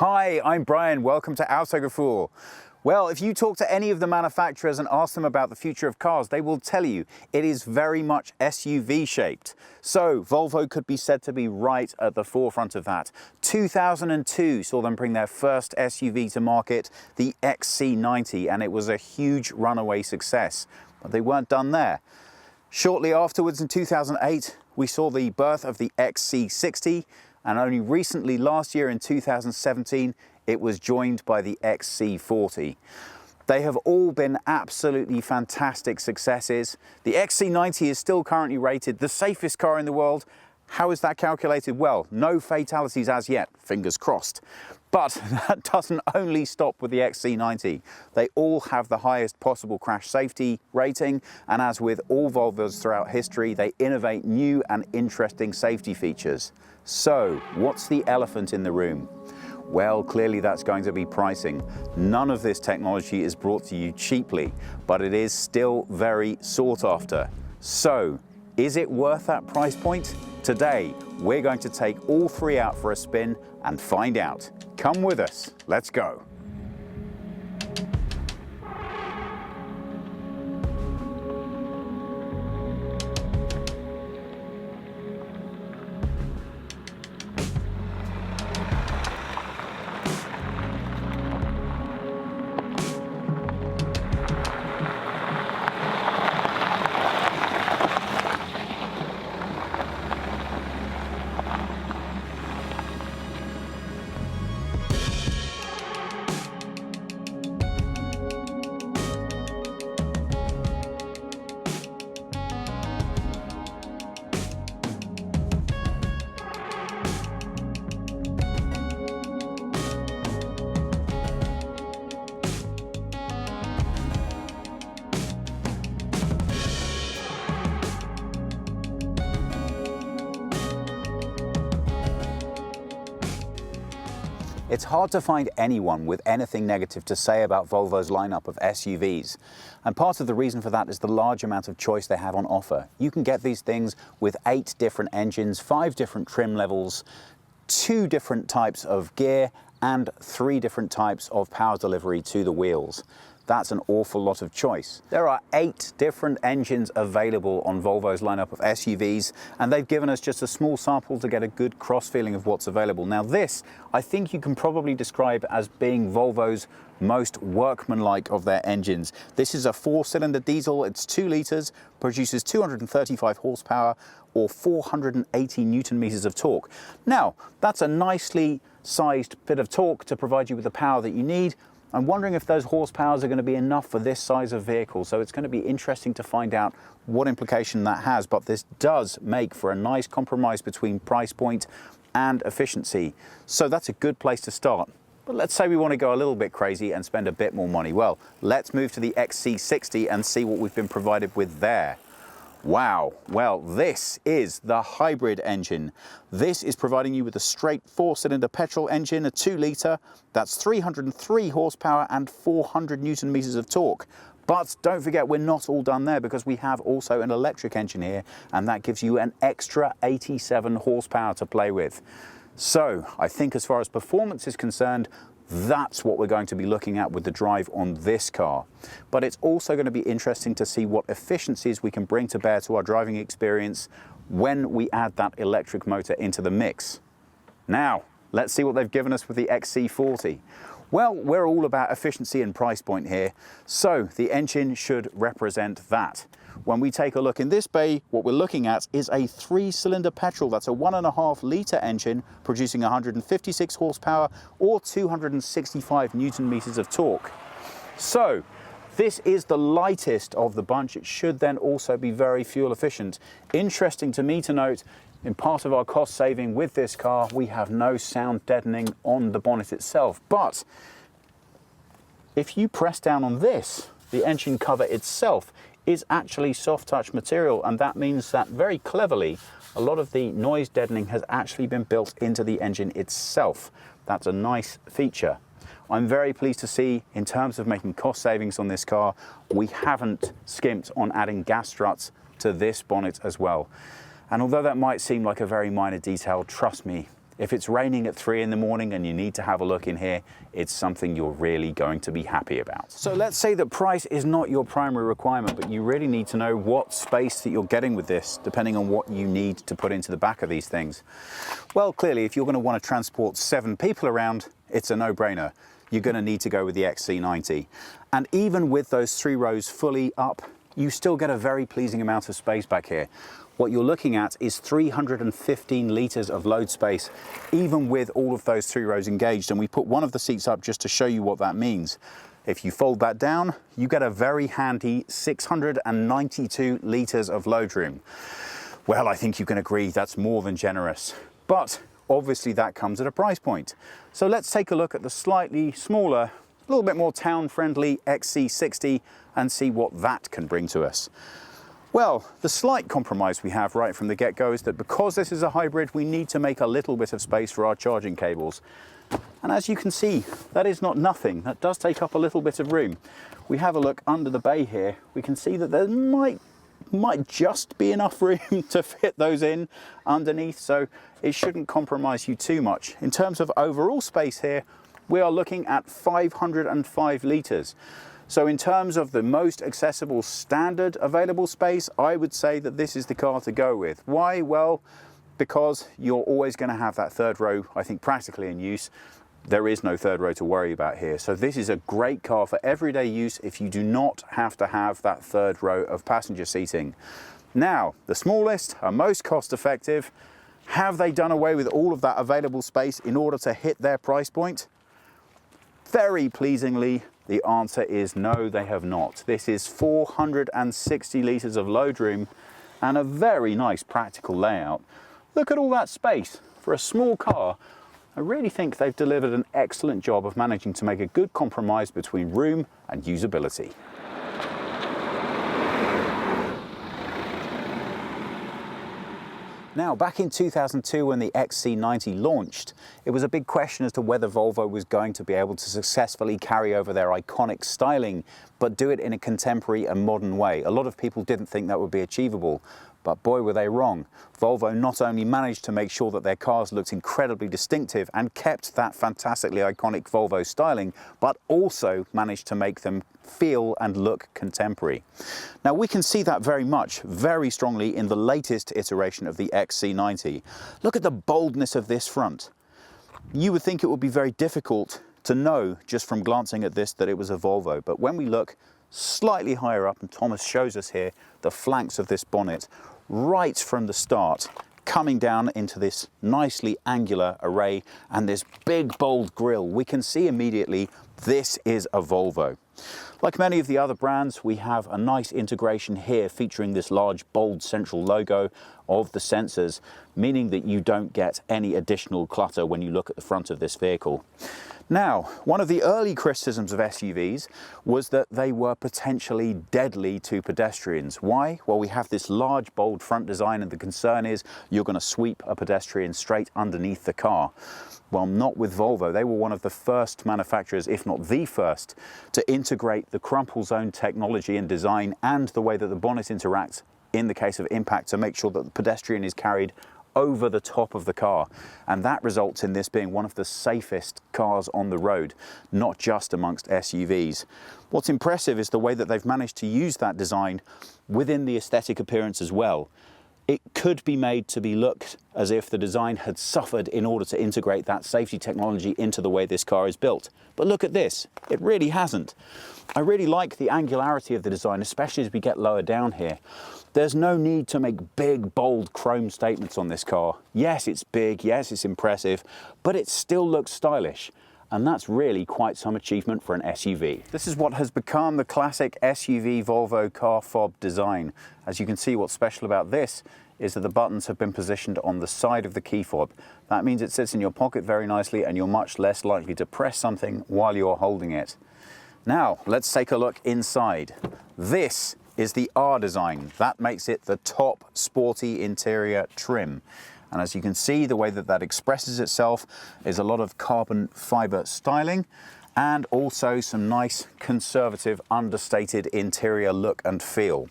Hi, I'm Brian. Welcome to Autogefühl. Well, if you talk to any of the manufacturers and ask them about the future of cars, they will tell you it is very much SUV shaped. So Volvo could be said to be right at the forefront of that. 2002 saw them bring their first SUV to market, the XC90, and it was a huge runaway success. But they weren't done there. Shortly afterwards, in 2008, we saw the birth of the XC60, and only recently, last year in 2017, it was joined by the XC40. They have all been absolutely fantastic successes. The XC90 is still currently rated the safest car in the world. How is that calculated? Well, no fatalities as yet, fingers crossed. But that doesn't only stop with the XC90. They all have the highest possible crash safety rating, and as with all Volvos throughout history, they innovate new and interesting safety features. So, what's the elephant in the room? Well, clearly that's going to be pricing. None of this technology is brought to you cheaply, but it is still very sought after. So, is it worth that price point? Today, we're going to take all three out for a spin and find out. Come with us, let's go. It's hard to find anyone with anything negative to say about Volvo's lineup of SUVs. And part of the reason for that is the large amount of choice they have on offer. You can get these things with 8 different engines, 5 different trim levels, 2 different types of gear, and 3 different types of power delivery to the wheels. That's an awful lot of choice. There are 8 different engines available on Volvo's lineup of SUVs, and they've given us just a small sample to get a good cross feeling of what's available. Now this, I think you can probably describe as being Volvo's most workmanlike of their engines. This is a 4-cylinder diesel, it's 2 litres, produces 235 horsepower or 480 Newton meters of torque. Now, that's a nicely sized bit of torque to provide you with the power that you need. I'm wondering if those horsepowers are going to be enough for this size of vehicle, so it's going to be interesting to find out what implication that has, but this does make for a nice compromise between price point and efficiency. So that's a good place to start. But let's say we want to go a little bit crazy and spend a bit more money. Well, let's move to the XC60 and see what we've been provided with there. Wow, well, this is the hybrid engine. This is providing you with a straight 4-cylinder petrol engine, a 2 litre, that's 303 horsepower and 400 Newton meters of torque. But don't forget, we're not all done there, because we have also an electric engine here, and that gives you an extra 87 horsepower to play with. So I think as far as performance is concerned, that's what we're going to be looking at with the drive on this car. But it's also going to be interesting to see what efficiencies we can bring to bear to our driving experience when we add that electric motor into the mix. Now, let's see what they've given us with the XC40. Well, we're all about efficiency and price point here, so the engine should represent that. When we take a look in this bay, what we're looking at is a 3-cylinder petrol. That's a 1.5 litre engine producing 156 horsepower or 265 Newton meters of torque. So this is the lightest of the bunch. It should then also be very fuel efficient. Interesting to me to note, in part of our cost saving with this car, we have no sound deadening on the bonnet itself. But if you press down on this, the engine cover itself is actually soft touch material, and that means that very cleverly a lot of the noise deadening has actually been built into the engine itself. That's a nice feature. I'm very pleased to see, in terms of making cost savings on this car, we haven't skimped on adding gas struts to this bonnet as well. And although that might seem like a very minor detail, trust me, If it's raining at 3 in the morning and you need to have a look in here, it's something you're really going to be happy about. So let's say that price is not your primary requirement, but you really need to know what space that you're getting with this, depending on what you need to put into the back of these things. Well, clearly, if you're going to want to transport 7 people around, it's a no-brainer. You're going to need to go with the XC90. And even with those 3 rows fully up, you still get a very pleasing amount of space back here. What you're looking at is 315 litres of load space, even with all of those 3 rows engaged. And we put one of the seats up just to show you what that means. If you fold that down, you get a very handy 692 litres of load room. Well, I think you can agree that's more than generous. But obviously that comes at a price point. So let's take a look at the slightly smaller, a little bit more town-friendly XC60 and see what that can bring to us. Well, the slight compromise we have right from the get-go is that because this is a hybrid, we need to make a little bit of space for our charging cables. And as you can see, that is not nothing. That does take up a little bit of room. We have a look under the bay here. We can see that there might just be enough room to fit those in underneath, so it shouldn't compromise you too much. In terms of overall space here, we are looking at 505 litres. So in terms of the most accessible standard available space, I would say that this is the car to go with. Why? Well, because you're always going to have that 3rd row, I think, practically in use. There is no 3rd row to worry about here. So this is a great car for everyday use if you do not have to have that 3rd row of passenger seating. Now, the smallest and most cost effective, have they done away with all of that available space in order to hit their price point? Very pleasingly, the answer is no, they have not. This is 460 litres of load room and a very nice practical layout. Look at all that space. For a small car, I really think they've delivered an excellent job of managing to make a good compromise between room and usability. Now, back in 2002 when the XC90 launched, it was a big question as to whether Volvo was going to be able to successfully carry over their iconic styling, but do it in a contemporary and modern way. A lot of people didn't think that would be achievable, but boy were they wrong. Volvo not only managed to make sure that their cars looked incredibly distinctive and kept that fantastically iconic Volvo styling, but also managed to make them feel and look contemporary. Now we can see that very strongly in the latest iteration of the XC90. Look at the boldness of this front. You would think it would be very difficult to know just from glancing at this that it was a Volvo, but when we look slightly higher up, and Thomas shows us here the flanks of this bonnet right from the start, coming down into this nicely angular array and this big bold grille, we can see immediately this is a Volvo. Like many of the other brands, we have a nice integration here featuring this large bold central logo of the sensors, meaning that you don't get any additional clutter when you look at the front of this vehicle. Now, one of the early criticisms of SUVs was that they were potentially deadly to pedestrians. Why? Well, we have this large, bold front design, and the concern is you're going to sweep a pedestrian straight underneath the car. Well, not with Volvo. They were one of the first manufacturers, if not the first, to integrate the crumple zone technology and design and the way that the bonnet interacts in the case of impact to make sure that the pedestrian is carried over the top of the car, and that results in this being one of the safest cars on the road, not just amongst SUVs. What's impressive is the way that they've managed to use that design within the aesthetic appearance as well. It could be made to be looked as if the design had suffered in order to integrate that safety technology into the way this car is built. But look at this, it really hasn't. I really like the angularity of the design, especially as we get lower down here. There's no need to make big, bold chrome statements on this car. Yes, it's big, yes, it's impressive, but it still looks stylish. And that's really quite some achievement for an SUV. This is what has become the classic SUV Volvo car fob design. As you can see, what's special about this is that the buttons have been positioned on the side of the key fob. That means it sits in your pocket very nicely and you're much less likely to press something while you're holding it. Now, let's take a look inside. This is the R design. That makes it the top sporty interior trim. And as you can see, the way that that expresses itself is a lot of carbon fiber styling and also some nice conservative understated interior look and feel.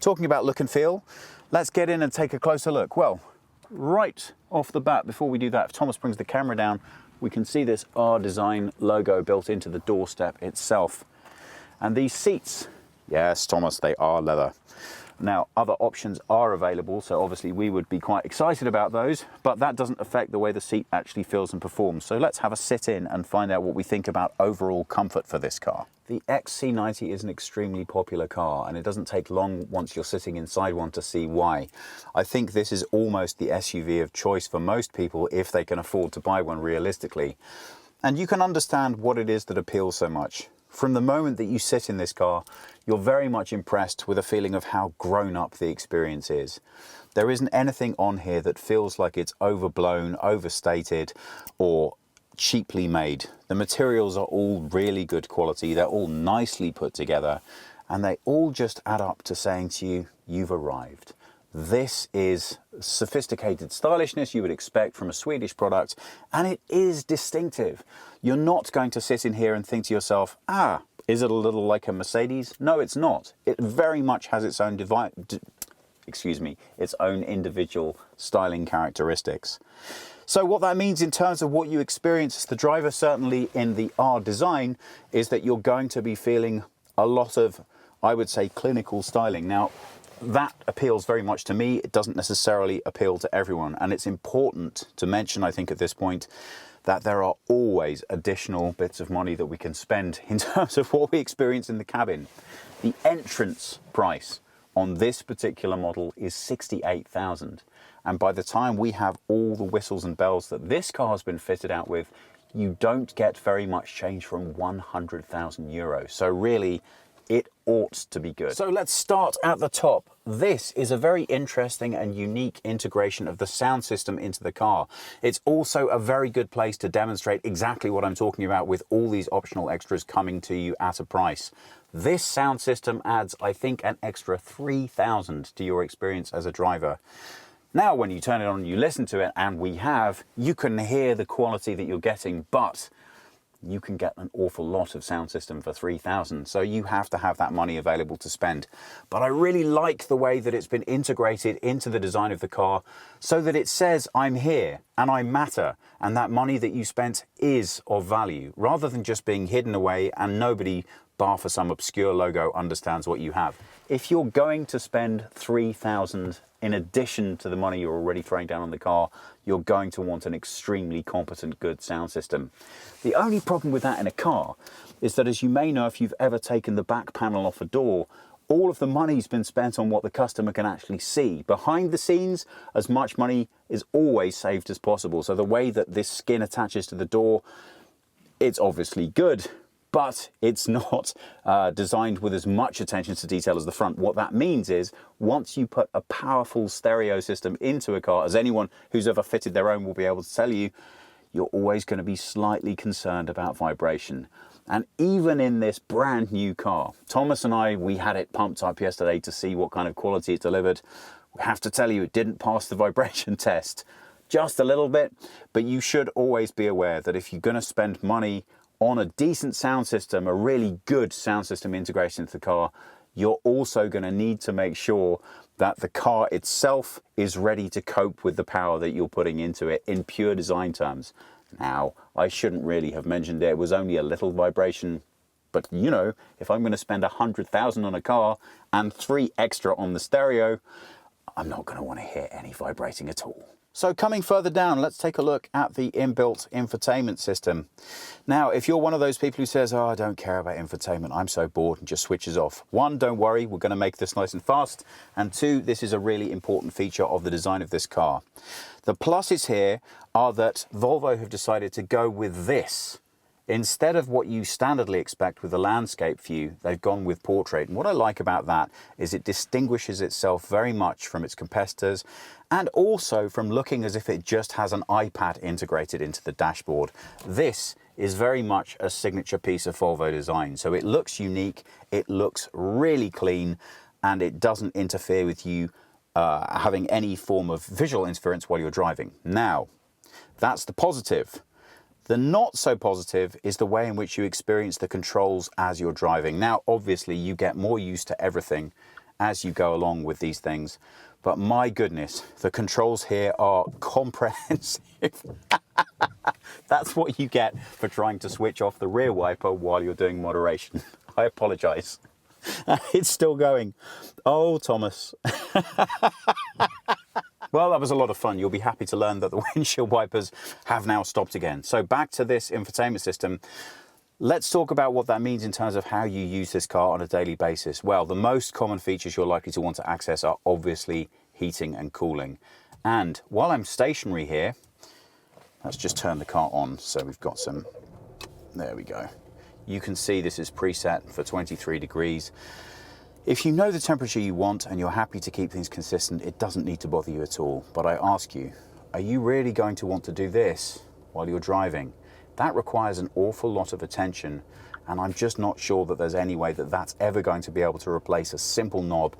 Talking about look and feel, let's get in and take a closer look. Well, right off the bat, before we do that, if Thomas brings the camera down, we can see this R Design logo built into the doorstep itself. And these seats, yes, Thomas, they are leather. Now, other options are available, so obviously we would be quite excited about those, but that doesn't affect the way the seat actually feels and performs. So let's have a sit in and find out what we think about overall comfort for this car. The XC90 is an extremely popular car, and it doesn't take long once you're sitting inside one to see why. I think this is almost the SUV of choice for most people if they can afford to buy one realistically. And you can understand what it is that appeals so much. From the moment that you sit in this car, you're very much impressed with a feeling of how grown up the experience is. There isn't anything on here that feels like it's overblown, overstated, or cheaply made. The materials are all really good quality, they're all nicely put together, and they all just add up to saying to you, you've arrived. This is sophisticated stylishness you would expect from a Swedish product, and it is distinctive. You're not going to sit in here and think to yourself, is it a little like a Mercedes? No, it's not. It very much has its own its own individual styling characteristics. So what that means in terms of what you experience as the driver, certainly in the R Design, is that you're going to be feeling a lot of, I would say, clinical styling. Now, that appeals very much to me. It doesn't necessarily appeal to everyone. And it's important to mention, I think, at this point, that there are always additional bits of money that we can spend in terms of what we experience in the cabin. The entrance price on this particular model is $68,000. And by the time we have all the whistles and bells that this car has been fitted out with, you don't get very much change from 100,000 euros. So really, it ought to be good. So let's start at the top. This is a very interesting and unique integration of the sound system into the car. It's also a very good place to demonstrate exactly what I'm talking about with all these optional extras coming to you at a price. This sound system adds, I think, an extra 3,000 to your experience as a driver. Now, when you turn it on and you listen to it, and we have, you can hear the quality that you're getting, but you can get an awful lot of sound system for 3,000, so you have to have that money available to spend. But I really like the way that it's been integrated into the design of the car so that it says I'm here and I matter, and that money that you spent is of value, rather than just being hidden away and nobody, bar for some obscure logo, understands what you have. If you're going to spend 3,000 in addition to the money you're already throwing down on the car, you're going to want an extremely competent, good sound system. The only problem with that in a car is that, as you may know if you've ever taken the back panel off a door, all of the money's been spent on what the customer can actually see. Behind the scenes, as much money is always saved as possible. So the way that this skin attaches to the door, it's obviously good, but it's not designed with as much attention to detail as the front. What that means is, once you put a powerful stereo system into a car, as anyone who's ever fitted their own will be able to tell you, you're always going to be slightly concerned about vibration. And even in this brand new car, Thomas and I, we had it pumped up yesterday to see what kind of quality it delivered. We have to tell you, it didn't pass the vibration test. Just a little bit, but you should always be aware that if you're going to spend money on a decent sound system, a really good sound system integration into the car, you're also going to need to make sure that the car itself is ready to cope with the power that you're putting into it in pure design terms. Now, I shouldn't really have mentioned it was only a little vibration, but you know, if I'm going to spend 100,000 on a car and 3 extra on the stereo, I'm not going to want to hear any vibrating at all. So coming further down, let's take a look at the inbuilt infotainment system. Now, if you're one of those people who says, I don't care about infotainment, I'm so bored, and just switches off. 1, don't worry, we're going to make this nice and fast. And 2, this is a really important feature of the design of this car. The pluses here are that Volvo have decided to go with this. Instead of what you standardly expect with the landscape view, they've gone with portrait. And what I like about that is it distinguishes itself very much from its competitors, and also from looking as if it just has an iPad integrated into the dashboard. This is very much a signature piece of Volvo design. So it looks unique, it looks really clean, and it doesn't interfere with you having any form of visual interference while you're driving. Now, that's the positive. The not so positive is the way in which you experience the controls as you're driving. Now, obviously, you get more used to everything as you go along with these things, but my goodness, the controls here are comprehensive. That's what you get for trying to switch off the rear wiper while you're doing moderation. I apologize. It's still going. Oh, Thomas. Well, that was a lot of fun. You'll be happy to learn that the windshield wipers have now stopped again. So back to this infotainment system. Let's talk about what that means in terms of how you use this car on a daily basis. Well, the most common features you're likely to want to access are obviously heating and cooling. And while I'm stationary here, let's just turn the car on. So we've got some, there we go. You can see this is preset for 23 degrees. If you know the temperature you want and you're happy to keep things consistent, it doesn't need to bother you at all. But I ask you, are you really going to want to do this while you're driving? That requires an awful lot of attention, and I'm just not sure that there's any way that that's ever going to be able to replace a simple knob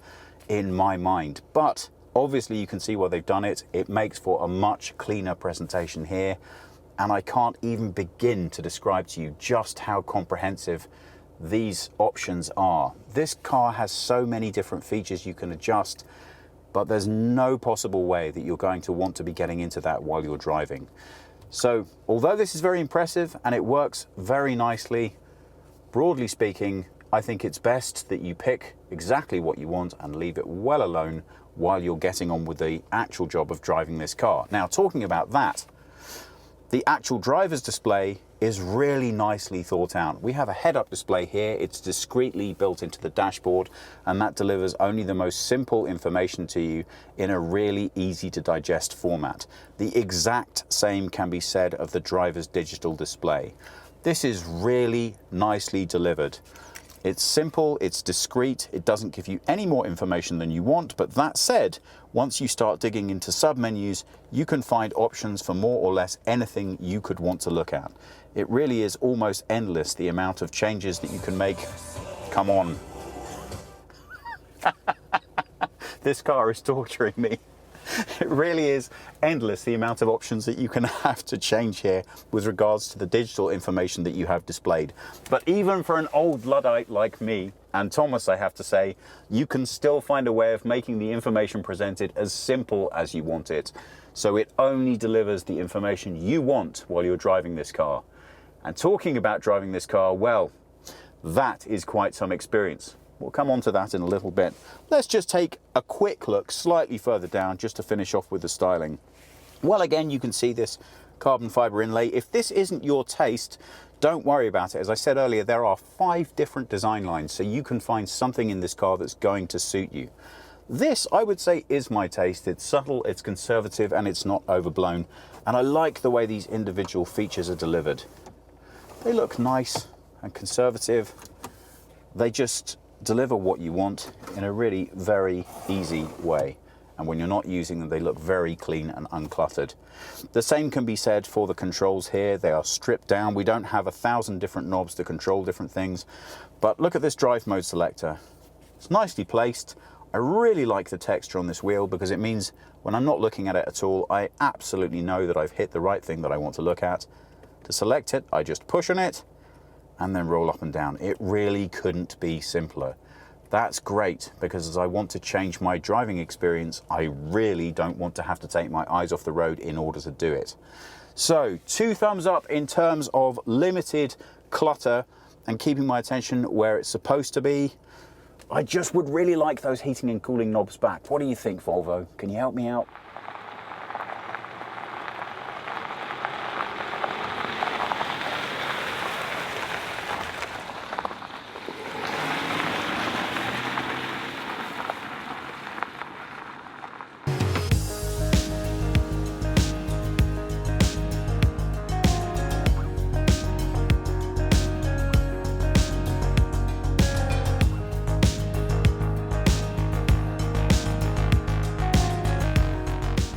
in my mind. But obviously you can see why they've done it. It makes for a much cleaner presentation here, and I can't even begin to describe to you just how comprehensive these options are. This car has so many different features you can adjust, but there's no possible way that you're going to want to be getting into that while you're driving. So although this is very impressive and it works very nicely, broadly speaking, I think it's best that you pick exactly what you want and leave it well alone while you're getting on with the actual job of driving this car. Now, talking about that, the actual driver's display is really nicely thought out. We have a head-up display here. It's discreetly built into the dashboard, and that delivers only the most simple information to you in a really easy to digest format. The exact same can be said of the driver's digital display. This is really nicely delivered. It's simple, it's discreet, it doesn't give you any more information than you want, but that said, once you start digging into submenus, you can find options for more or less anything you could want to look at. It really is almost endless, the amount of changes that you can make. Come on. This car is torturing me. It really is endless, the amount of options that you can have to change here with regards to the digital information that you have displayed. But even for an old Luddite like me, and Thomas, I have to say, you can still find a way of making the information presented as simple as you want it. So it only delivers the information you want while you're driving this car. And talking about driving this car, well, that is quite some experience. We'll come on to that in a little bit. Let's just take a quick look slightly further down just to finish off with the styling. Well, again, you can see this carbon fiber inlay. If this isn't your taste, don't worry about it. As I said earlier, there are 5 different design lines, so you can find something in this car that's going to suit you. This, I would say, is my taste. It's subtle, it's conservative, and it's not overblown. And I like the way these individual features are delivered. They look nice and conservative. They just deliver what you want in a really very easy way. And when you're not using them, they look very clean and uncluttered. The same can be said for the controls here. They are stripped down. We don't have 1,000 different knobs to control different things. But look at this drive mode selector. It's nicely placed. I really like the texture on this wheel because it means when I'm not looking at it at all, I absolutely know that I've hit the right thing that I want to look at. To select it, I just push on it and then roll up and down. It really couldn't be simpler. That's great because as I want to change my driving experience, I really don't want to have to take my eyes off the road in order to do it. So 2 thumbs up in terms of limited clutter and keeping my attention where it's supposed to be. I just would really like those heating and cooling knobs back. What do you think, Volvo? Can you help me out?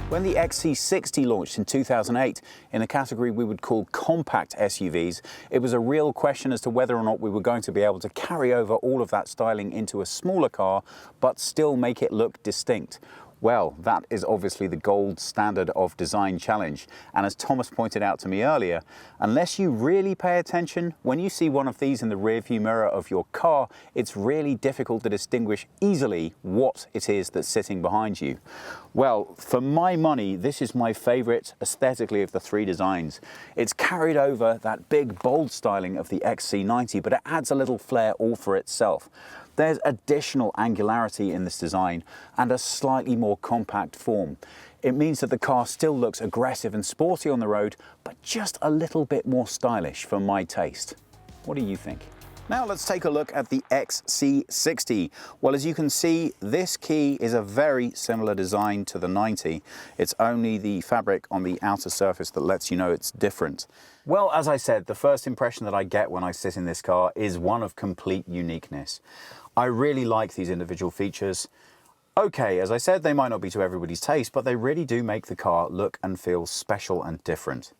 When the XC60 launched in 2008 in a category we would call compact SUVs, it was a real question as to whether or not we were going to be able to carry over all of that styling into a smaller car, but still make it look distinct. Well, that is obviously the gold standard of design challenge. And as Thomas pointed out to me earlier, unless you really pay attention, when you see one of these in the rearview mirror of your car, it's really difficult to distinguish easily what it is that's sitting behind you. Well, for my money, this is my favorite aesthetically of the three designs. It's carried over that big, bold styling of the XC90, but it adds a little flair all for itself. There's additional angularity in this design and a slightly more compact form. It means that the car still looks aggressive and sporty on the road, but just a little bit more stylish for my taste. What do you think? Now let's take a look at the XC60. Well, as you can see, this key is a very similar design to the 90. It's only the fabric on the outer surface that lets you know it's different. Well, as I said, the first impression that I get when I sit in this car is one of complete uniqueness. I really like these individual features. Okay, as I said, they might not be to everybody's taste, but they really do make the car look and feel special and different.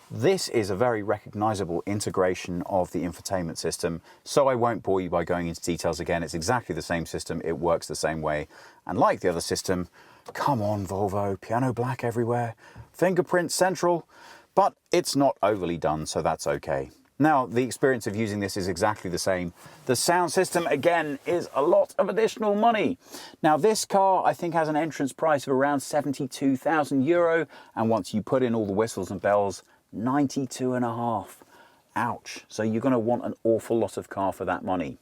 This is a very recognizable integration of the infotainment system, so I won't bore you by going into details again. It's exactly the same system, it works the same way. And like the other system, come on Volvo, piano black everywhere, fingerprint central, but it's not overly done, so that's okay. Now, the experience of using this is exactly the same. The sound system, again, is a lot of additional money. Now, this car, I think, has an entrance price of around €72,000, and once you put in all the whistles and bells, 92.5. Ouch. So you're going to want an awful lot of car for that money.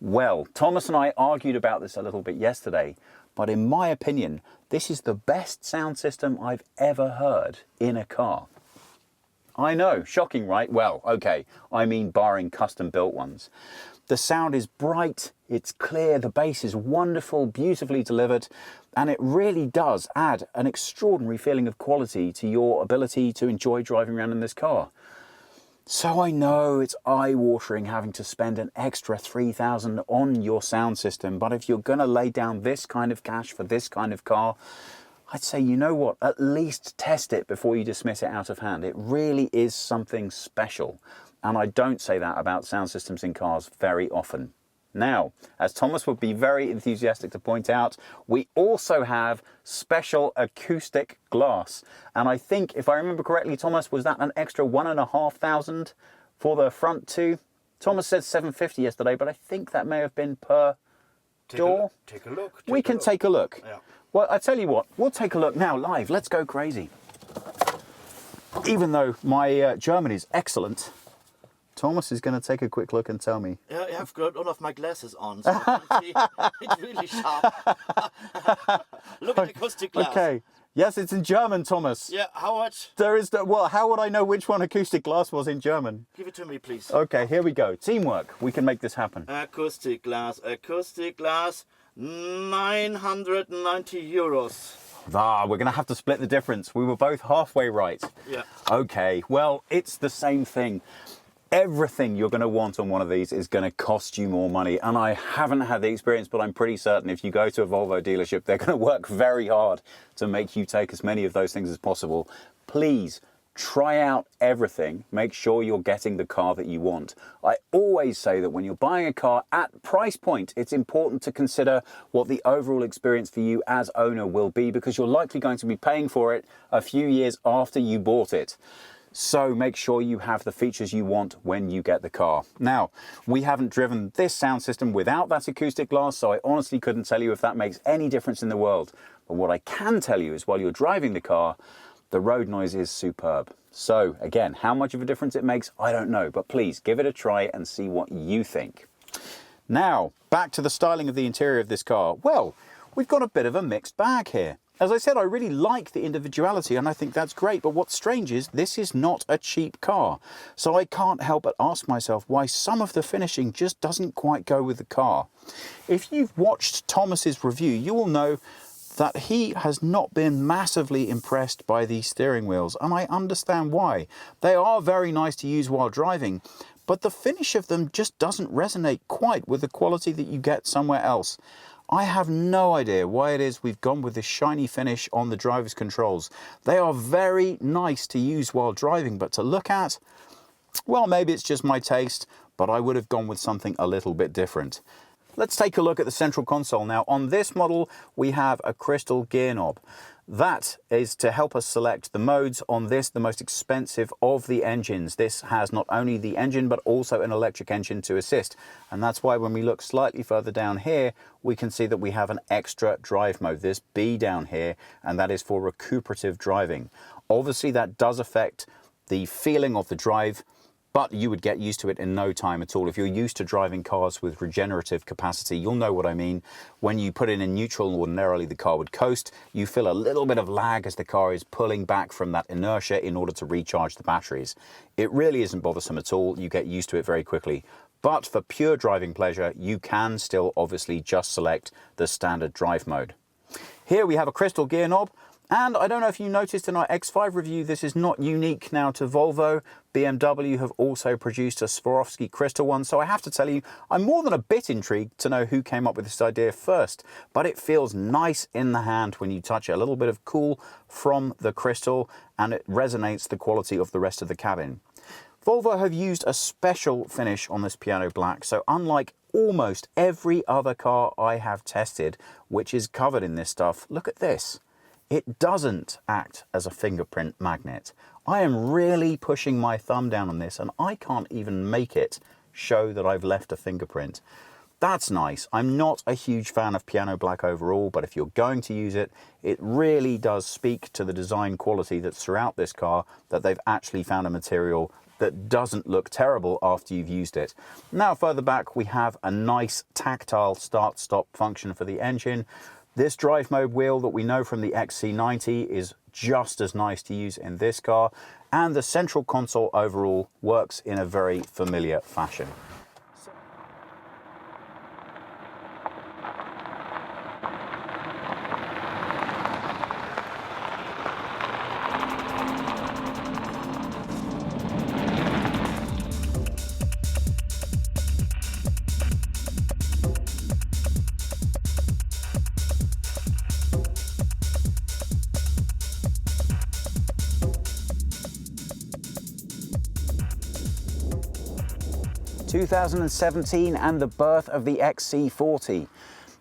Well, Thomas and I argued about this a little bit yesterday, but in my opinion, this is the best sound system I've ever heard in a car. I know, shocking, right? Well, okay, I mean barring custom-built ones. The sound is bright, it's clear, the bass is wonderful, beautifully delivered, and it really does add an extraordinary feeling of quality to your ability to enjoy driving around in this car. So I know it's eye-watering having to spend an extra $3,000 on your sound system, but if you're going to lay down this kind of cash for this kind of car, I'd say, you know what, at least test it before you dismiss it out of hand. It really is something special. And I don't say that about sound systems in cars very often. Now, as Thomas would be very enthusiastic to point out, we also have special acoustic glass. And I think, if I remember correctly, Thomas, was that an extra $1,500 for the front too? Thomas said $750 yesterday, but I think that may have been per door. Take a look. We can take a look. Yeah. Well, I tell you what, we'll take a look now live. Let's go crazy. Even though my German is excellent, Thomas is going to take a quick look and tell me. Yeah, I have got all of my glasses on, so you can see it's really sharp. Look at the acoustic glass. Okay. Yes, it's in German, Thomas. Yeah, how much? There is no, well, how would I know which one acoustic glass was in German? Give it to me, please. Okay, here we go. Teamwork. We can make this happen. Acoustic glass, 990 euros. Ah, we're going to have to split the difference. We were both halfway right. Yeah. Okay, well, it's the same thing. Everything you're going to want on one of these is going to cost you more money. And I haven't had the experience, but I'm pretty certain if you go to a Volvo dealership, they're going to work very hard to make you take as many of those things as possible. Please try out everything. Make sure you're getting the car that you want. I always say that when you're buying a car at price point, it's important to consider what the overall experience for you as owner will be, because you're likely going to be paying for it a few years after you bought it. So make sure you have the features you want when you get the car. Now, we haven't driven this sound system without that acoustic glass, so I honestly couldn't tell you if that makes any difference in the world. But what I can tell you is while you're driving the car, the road noise is superb. So again, how much of a difference it makes, I don't know, but please give it a try and see what you think. Now, back to the styling of the interior of this car. Well, we've got a bit of a mixed bag here. As I said, I really like the individuality and I think that's great, but what's strange is this is not a cheap car. So I can't help but ask myself why some of the finishing just doesn't quite go with the car. If you've watched Thomas's review, you will know that he has not been massively impressed by these steering wheels, and I understand why. They are very nice to use while driving, but the finish of them just doesn't resonate quite with the quality that you get somewhere else. I have no idea why it is we've gone with this shiny finish on the driver's controls. They are very nice to use while driving, but to look at, well, maybe it's just my taste, but I would have gone with something a little bit different. Let's take a look at the central console. Now on this model, we have a crystal gear knob. That is to help us select the modes on this, the most expensive of the engines. This has not only the engine, but also an electric engine to assist. And that's why when we look slightly further down here, we can see that we have an extra drive mode, this B down here, and that is for recuperative driving. Obviously that does affect the feeling of the drive, but you would get used to it in no time at all. If you're used to driving cars with regenerative capacity, you'll know what I mean. When you put it in neutral, ordinarily the car would coast. You feel a little bit of lag as the car is pulling back from that inertia in order to recharge the batteries. It really isn't bothersome at all. You get used to it very quickly. But for pure driving pleasure, you can still obviously just select the standard drive mode. Here we have a crystal gear knob. And I don't know if you noticed in our X5 review, this is not unique now to Volvo. BMW have also produced a Swarovski crystal one. So I have to tell you, I'm more than a bit intrigued to know who came up with this idea first. But it feels nice in the hand when you touch it. A little bit of cool from the crystal, and it resonates the quality of the rest of the cabin. Volvo have used a special finish on this piano black. So unlike almost every other car I have tested, which is covered in this stuff, look at this. It doesn't act as a fingerprint magnet. I am really pushing my thumb down on this, and I can't even make it show that I've left a fingerprint. That's nice. I'm not a huge fan of piano black overall, but if you're going to use it, it really does speak to the design quality that's throughout this car, that they've actually found a material that doesn't look terrible after you've used it. Now further back, we have a nice tactile start-stop function for the engine. This drive mode wheel that we know from the XC90 is just as nice to use in this car, and the central console overall works in a very familiar fashion. 2017 and the birth of the XC40.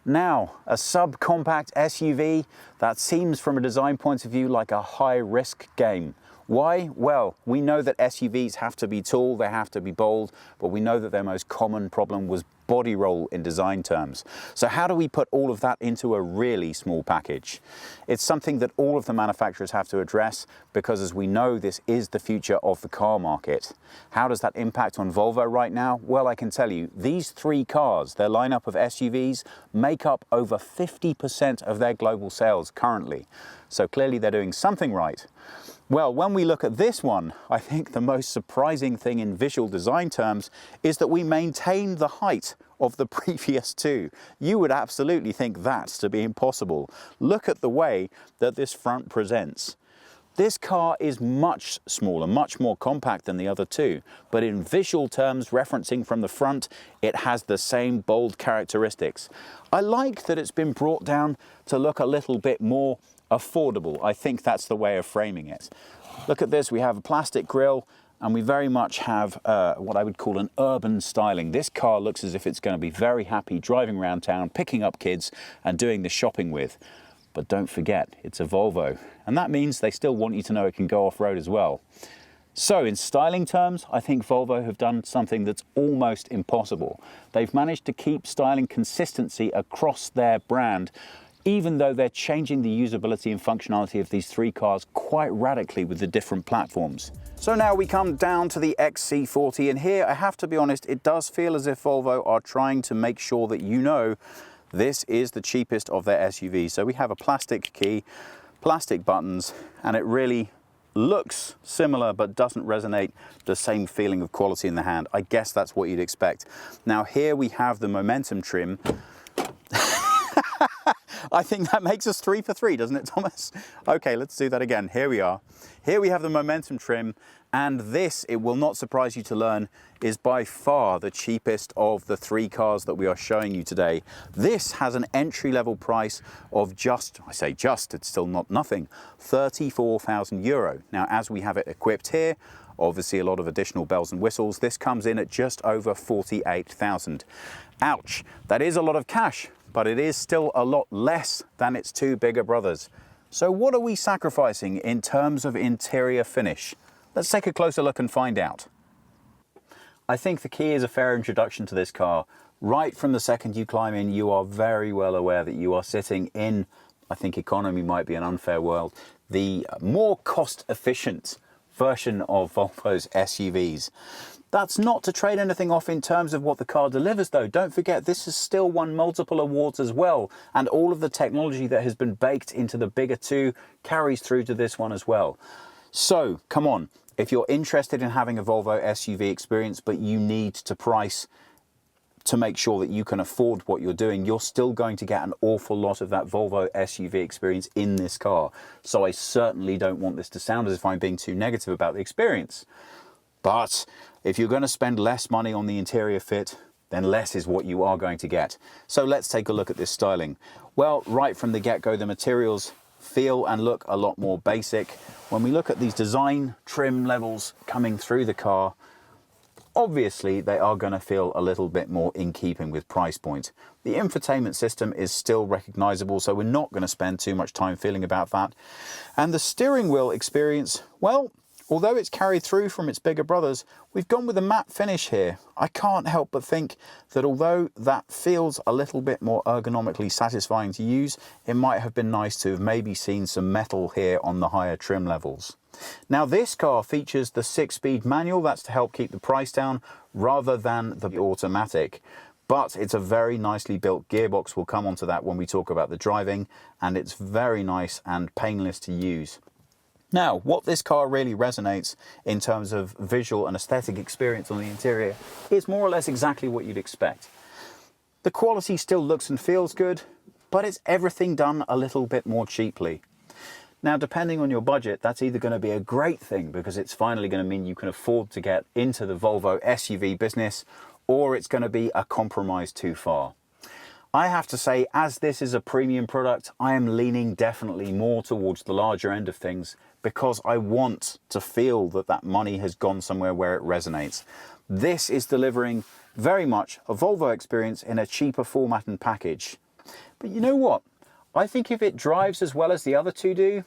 Now, a subcompact SUV that seems from a design point of view like a high-risk game. Why? Well, we know that SUVs have to be tall, they have to be bold, but we know that their most common problem was body roll in design terms. So how do we put all of that into a really small package? It's something that all of the manufacturers have to address because, as we know, this is the future of the car market. How does that impact on Volvo right now? Well, I can tell you, these three cars, their lineup of SUVs, make up over 50% of their global sales currently. So clearly they're doing something right. Well, when we look at this one, I think the most surprising thing in visual design terms is that we maintain the height of the previous two. You would absolutely think that's to be impossible. Look at the way that this front presents. This car is much smaller, much more compact than the other two, but in visual terms, referencing from the front, it has the same bold characteristics. I like that it's been brought down to look a little bit more affordable. I think that's the way of framing it. Look at this, we have a plastic grille and we very much have what I would call an urban styling. This car looks as if it's going to be very happy driving around town, picking up kids and doing the shopping with. But don't forget, it's a Volvo, and that means they still want you to know it can go off-road as well. So in styling terms, I think Volvo have done something that's almost impossible. They've managed to keep styling consistency across their brand, even though they're changing the usability and functionality of these three cars quite radically with the different platforms. So now we come down to the XC40, and here I have to be honest, it does feel as if Volvo are trying to make sure that you know this is the cheapest of their SUVs. So we have a plastic key, plastic buttons, and it really looks similar but doesn't resonate the same feeling of quality in the hand. I guess that's what you'd expect. Now here we have the momentum trim. I think that makes us 3 for 3, doesn't it, Thomas? Okay, let's do that again. Here we are. Here we have the momentum trim, and this, it will not surprise you to learn, is by far the cheapest of the three cars that we are showing you today. This has an entry-level price of just, I say just, it's still not nothing, €34,000. Now, as we have it equipped here, Obviously a lot of additional bells and whistles. This comes in at just over 48,000. Ouch, that is a lot of cash, but it is still a lot less than its two bigger brothers. So what are we sacrificing in terms of interior finish? Let's take a closer look and find out. I think the key is a fair introduction to this car. Right from the second you climb in, you are very well aware that you are sitting in, I think economy might be an unfair word, the more cost-efficient version of Volvo's SUVs. That's not to trade anything off in terms of what the car delivers though. Don't forget, this has still won multiple awards as well, and all of the technology that has been baked into the bigger two carries through to this one as well. So, come on, if you're interested in having a Volvo SUV experience, but you need to price to make sure that you can afford what you're doing, you're still going to get an awful lot of that Volvo SUV experience in this car. So I certainly don't want this to sound as if I'm being too negative about the experience. But if you're going to spend less money on the interior fit, then less is what you are going to get. So let's take a look at this styling. Well, right from the get-go, the materials feel and look a lot more basic. When we look at these design trim levels coming through the car, obviously they are going to feel a little bit more in keeping with price point. The infotainment system is still recognizable, so we're not going to spend too much time feeling about that. And the steering wheel experience, well, although it's carried through from its bigger brothers, we've gone with a matte finish here. I can't help but think that although that feels a little bit more ergonomically satisfying to use, it might have been nice to have maybe seen some metal here on the higher trim levels. Now this car features the 6-speed manual, that's to help keep the price down, rather than the automatic. But it's a very nicely built gearbox. We'll come onto that when we talk about the driving, and it's very nice and painless to use. Now, what this car really resonates in terms of visual and aesthetic experience on the interior is more or less exactly what you'd expect. The quality still looks and feels good, but it's everything done a little bit more cheaply. Now, depending on your budget, that's either going to be a great thing because it's finally going to mean you can afford to get into the Volvo SUV business, or it's going to be a compromise too far. I have to say, as this is a premium product, I am leaning definitely more towards the larger end of things because I want to feel that that money has gone somewhere where it resonates. This is delivering very much a Volvo experience in a cheaper format and package. But you know what? I think if it drives as well as the other two do,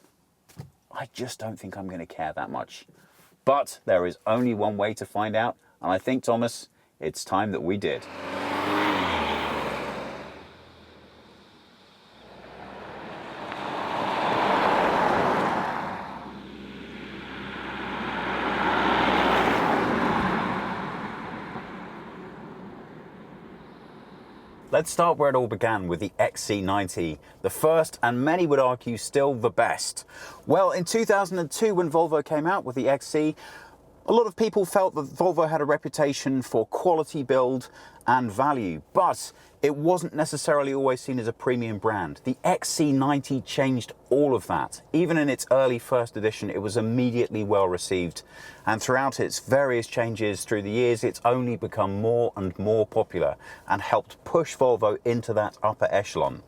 I just don't think I'm going to care that much. But there is only one way to find out, and I think, Thomas, it's time that we did. Let's start where it all began, with the XC90, the first and many would argue still the best. Well, in 2002 when Volvo came out with the XC, a lot of people felt that Volvo had a reputation for quality build and value, but it wasn't necessarily always seen as a premium brand. The XC90 changed all of that. Even in its early first edition, it was immediately well received. And throughout its various changes through the years, it's only become more and more popular and helped push Volvo into that upper echelon.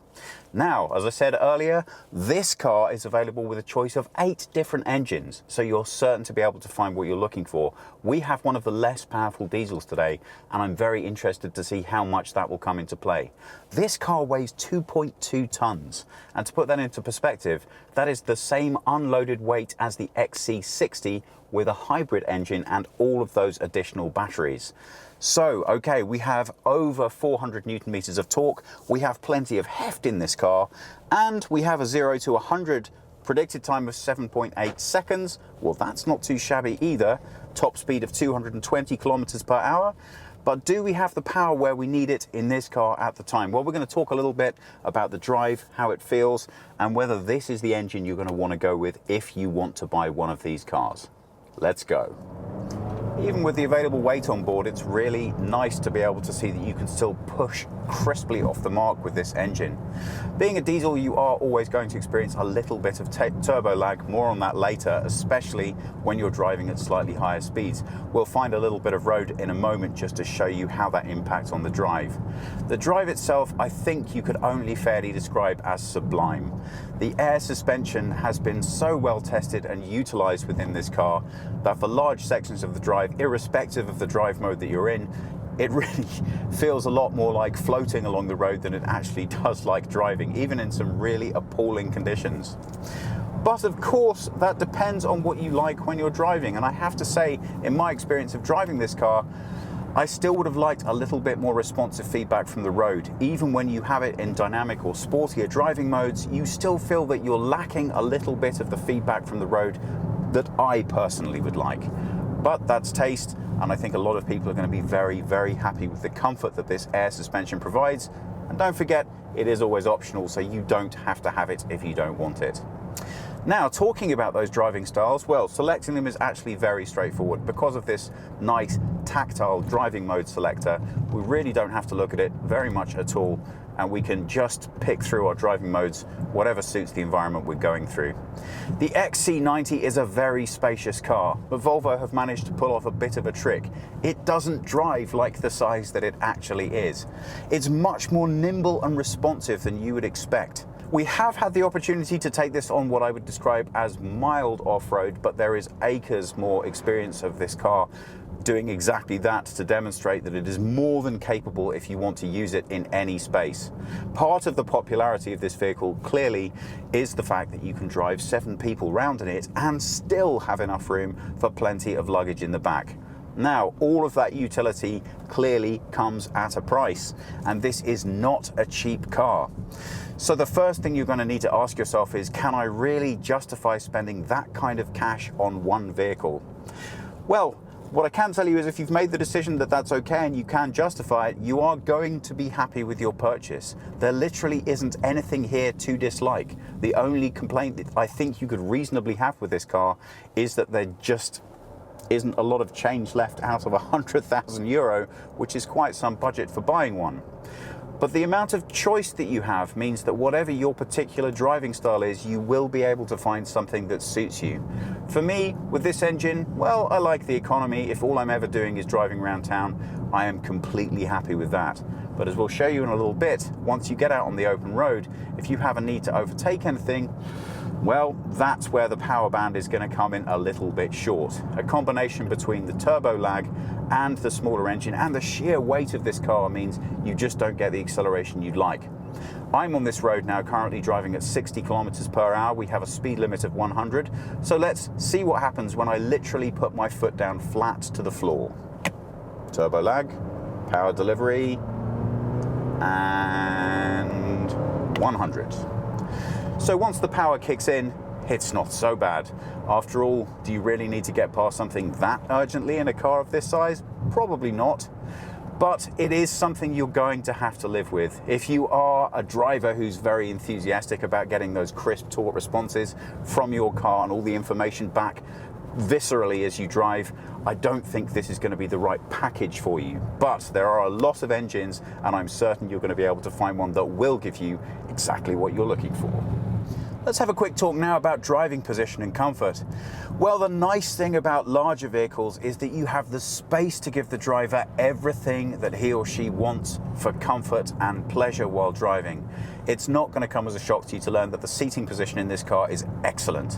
Now, as I said earlier, this car is available with a choice of 8 different engines, so you're certain to be able to find what you're looking for. We have one of the less powerful diesels today, and I'm very interested to see how much that will come into play. This car weighs 2.2 tons, and to put that into perspective, that is the same unloaded weight as the XC60 with a hybrid engine and all of those additional batteries. So, okay, we have over 400 Newton meters of torque, we have plenty of heft in this car, and we have a 0 to 100 predicted time of 7.8 seconds. Well, that's not too shabby either. Top speed of 220 kilometers per hour. But do we have the power where we need it in this car at the time? Well, we're going to talk a little bit about the drive, how it feels, and whether this is the engine you're going to want to go with if you want to buy one of these cars. Let's go. Even with the available weight on board, it's really nice to be able to see that you can still push crisply off the mark with this engine. Being a diesel, you are always going to experience a little bit of turbo lag, more on that later, especially when you're driving at slightly higher speeds. We'll find a little bit of road in a moment just to show you how that impacts on the drive. The drive itself, I think you could only fairly describe as sublime. The air suspension has been so well tested and utilized within this car that for large sections of the drive, irrespective of the drive mode that you're in, it really feels a lot more like floating along the road than it actually does like driving, even in some really appalling conditions. But of course, that depends on what you like when you're driving. And I have to say, in my experience of driving this car, I still would have liked a little bit more responsive feedback from the road. Even when you have it in dynamic or sportier driving modes, you still feel that you're lacking a little bit of the feedback from the road that I personally would like. But that's taste, and I think a lot of people are going to be very, very happy with the comfort that this air suspension provides. And don't forget, it is always optional, so you don't have to have it if you don't want it. Now, talking about those driving styles, well, selecting them is actually very straightforward. Because of this nice tactile driving mode selector, we really don't have to look at it very much at all, and we can just pick through our driving modes, whatever suits the environment we're going through. The XC90 is a very spacious car, but Volvo have managed to pull off a bit of a trick. It doesn't drive like the size that it actually is. It's much more nimble and responsive than you would expect. We have had the opportunity to take this on what I would describe as mild off-road, but there is acres more experience of this car doing exactly that to demonstrate that it is more than capable if you want to use it in any space. Part of the popularity of this vehicle clearly is the fact that you can drive 7 people round in it and still have enough room for plenty of luggage in the back. Now, all of that utility clearly comes at a price, and this is not a cheap car. So the first thing you're going to need to ask yourself is, can I really justify spending that kind of cash on one vehicle? Well, what I can tell you is if you've made the decision that that's okay and you can justify it, you are going to be happy with your purchase. There literally isn't anything here to dislike. The only complaint that I think you could reasonably have with this car is that there just isn't a lot of change left out of €100,000, which is quite some budget for buying one. But the amount of choice that you have means that whatever your particular driving style is, you will be able to find something that suits you. For me, with this engine, well, I like the economy. If all I'm ever doing is driving around town, I am completely happy with that. But as we'll show you in a little bit, once you get out on the open road, if you have a need to overtake anything, well, that's where the power band is going to come in a little bit short. A combination between the turbo lag and the smaller engine and the sheer weight of this car means you just don't get the acceleration you'd like. I'm on this road now currently driving at 60 kilometers per hour. We have a speed limit of 100. So let's see what happens when I literally put my foot down flat to the floor. Turbo lag, power delivery, and 100. So once the power kicks in, it's not so bad. After all, do you really need to get past something that urgently in a car of this size? Probably not. But it is something you're going to have to live with. If you are a driver who's very enthusiastic about getting those crisp torque responses from your car and all the information back viscerally as you drive, I don't think this is going to be the right package for you. But there are a lot of engines, and I'm certain you're going to be able to find one that will give you exactly what you're looking for. Let's have a quick talk now about driving position and comfort. Well, the nice thing about larger vehicles is that you have the space to give the driver everything that he or she wants for comfort and pleasure while driving. It's not going to come as a shock to you to learn that the seating position in this car is excellent.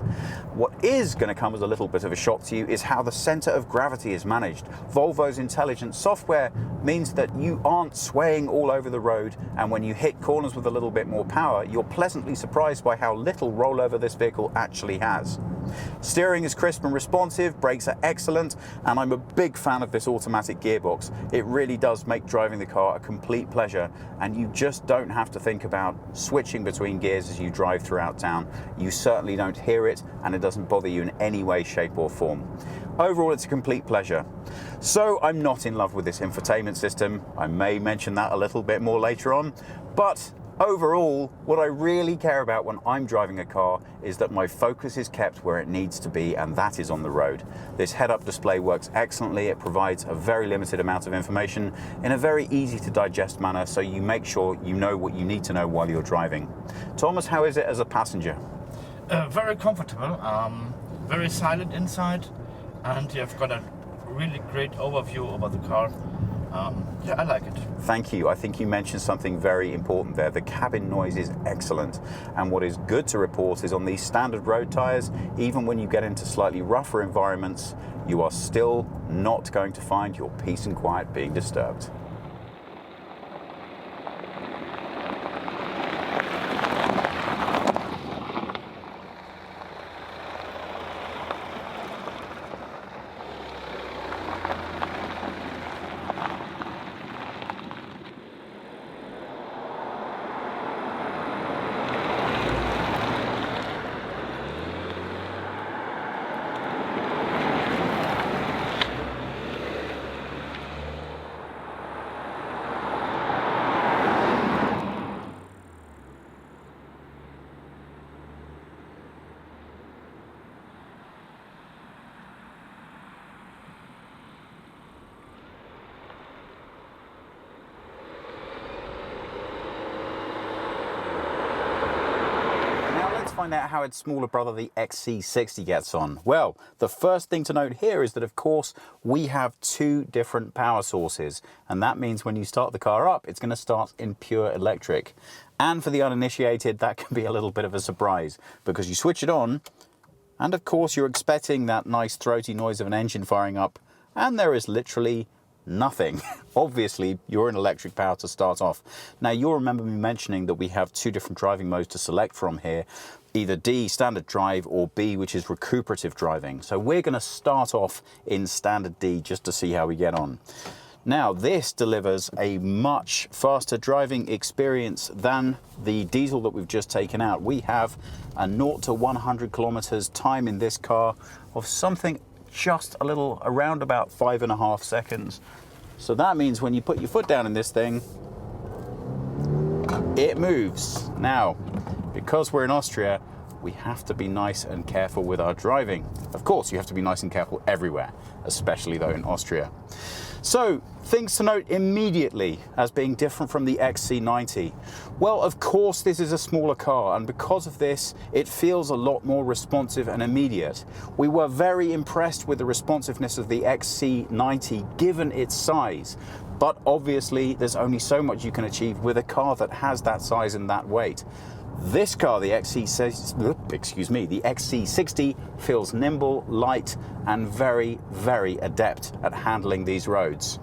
What is going to come as a little bit of a shock to you is how the center of gravity is managed. Volvo's intelligent software means that you aren't swaying all over the road, and when you hit corners with a little bit more power, you're pleasantly surprised by how little rollover this vehicle actually has. Steering is crisp and responsive, brakes are excellent, and I'm a big fan of this automatic gearbox. It really does make driving the car a complete pleasure, and you just don't have to think about switching between gears as you drive throughout town. You certainly don't hear it, and it doesn't bother you in any way, shape or form. Overall, it's a complete pleasure. So I'm not in love with this infotainment system. I may mention that a little bit more later on, but Overall, what I really care about when I'm driving a car is that my focus is kept where it needs to be, and that is on the road. This head-up display works excellently. It provides a very limited amount of information in a very easy to digest manner, so you make sure you know what you need to know while you're driving. Thomas, how is it as a passenger? Very comfortable, very silent inside, and you've got a really great overview over the car. Yeah, I like it. Thank you. I think you mentioned something very important there. The cabin noise is excellent. And what is good to report is on these standard road tyres, even when you get into slightly rougher environments, you are still not going to find your peace and quiet being disturbed. Find out how its smaller brother, the XC60, gets on. Well, the first thing to note here is that, of course, we have two different power sources, and that means when you start the car up, it's going to start in pure electric. And for the uninitiated, that can be a little bit of a surprise, because you switch it on, and of course you're expecting that nice throaty noise of an engine firing up, and there is literally nothing. Obviously, you're in electric power to start off. Now, you'll remember me mentioning that we have two different driving modes to select from here, either D, standard drive, or B, which is recuperative driving. So we're going to start off in standard D just to see how we get on. Now, this delivers a much faster driving experience than the diesel that we've just taken out. We have a 0 to 100 kilometers time in this car of something just a little around about 5.5 seconds. So that means when you put your foot down in this thing, it moves. Now, because we're in Austria, we have to be nice and careful with our driving. Of course, you have to be nice and careful everywhere, especially though in Austria. So, things to note immediately as being different from the XC90. Well, of course, this is a smaller car, and because of this, it feels a lot more responsive and immediate. We were very impressed with the responsiveness of the XC90 given its size, but obviously there's only so much you can achieve with a car that has that size and that weight. This car, the XC60, feels nimble, light, and very, very adept at handling these roads.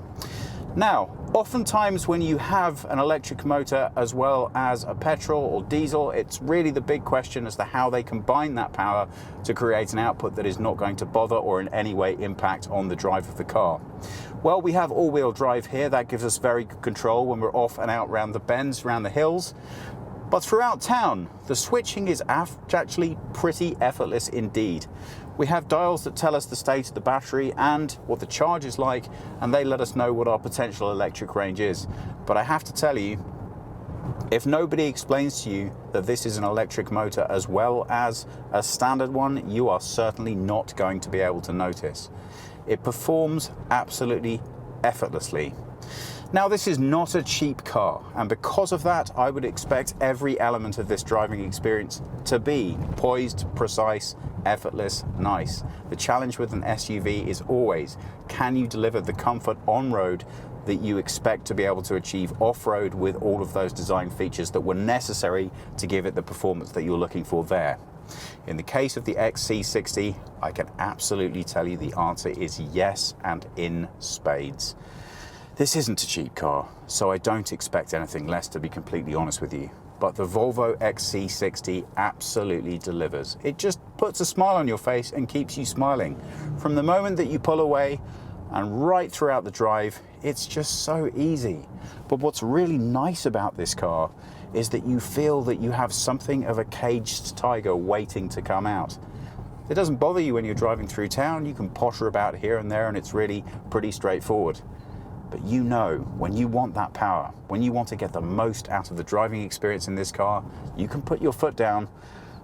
Now, oftentimes when you have an electric motor as well as a petrol or diesel, it's really the big question as to how they combine that power to create an output that is not going to bother or in any way impact on the drive of the car. Well, we have all-wheel drive here. That gives us very good control when we're off and out around the bends, around the hills. But throughout town, the switching is actually pretty effortless indeed. We have dials that tell us the state of the battery and what the charge is like, and they let us know what our potential electric range is. But I have to tell you, if nobody explains to you that this is an electric motor as well as a standard one, you are certainly not going to be able to notice. It performs absolutely effortlessly. Now, this is not a cheap car, and because of that, I would expect every element of this driving experience to be poised, precise, effortless, nice. The challenge with an SUV is always, can you deliver the comfort on-road that you expect to be able to achieve off-road with all of those design features that were necessary to give it the performance that you're looking for there? In the case of the XC60, I can absolutely tell you the answer is yes, and in spades. This isn't a cheap car, so I don't expect anything less, to be completely honest with you. But the Volvo XC60 absolutely delivers. It just puts a smile on your face and keeps you smiling. From the moment that you pull away and right throughout the drive, it's just so easy. But what's really nice about this car is that you feel that you have something of a caged tiger waiting to come out. It doesn't bother you when you're driving through town. You can potter about here and there and it's really pretty straightforward. But you know, when you want that power, when you want to get the most out of the driving experience in this car, you can put your foot down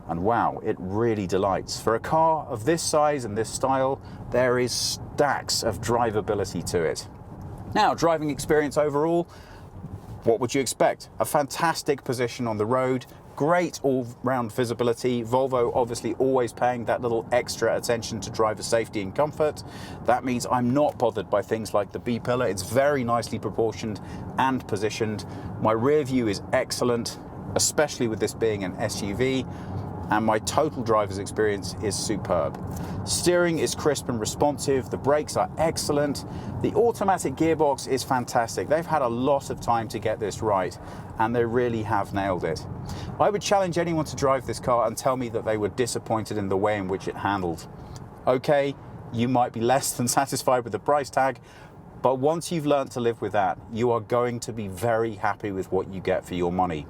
and wow, it really delights. For a car of this size and this style, there is stacks of drivability to it. Now, driving experience overall, what would you expect? A fantastic position on the road, great all-round visibility. Volvo obviously always paying that little extra attention to driver safety and comfort. That means I'm not bothered by things like the B-pillar. It's very nicely proportioned and positioned. My rear view is excellent, especially with this being an SUV. And my total driver's experience is superb. Steering is crisp and responsive, the brakes are excellent, the automatic gearbox is fantastic. They've had a lot of time to get this right, and they really have nailed it. I would challenge anyone to drive this car and tell me that they were disappointed in the way in which it handled. Okay, you might be less than satisfied with the price tag, but once you've learned to live with that, you are going to be very happy with what you get for your money.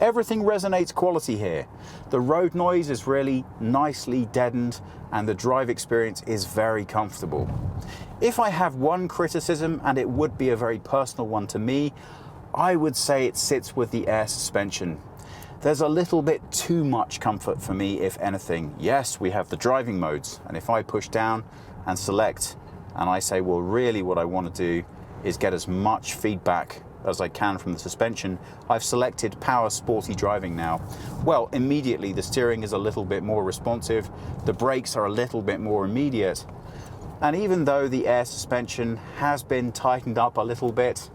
Everything resonates quality here. The road noise is really nicely deadened and the drive experience is very comfortable. If I have one criticism, and it would be a very personal one to me, I would say it sits with the air suspension. There's a little bit too much comfort for me, if anything. Yes, we have the driving modes, and if I push down and select and I say, well, really what I want to do is get as much feedback as I can from the suspension, I've selected power sporty driving now. Well, immediately the steering is a little bit more responsive, the brakes are a little bit more immediate, and even though the air suspension has been tightened up a little bit,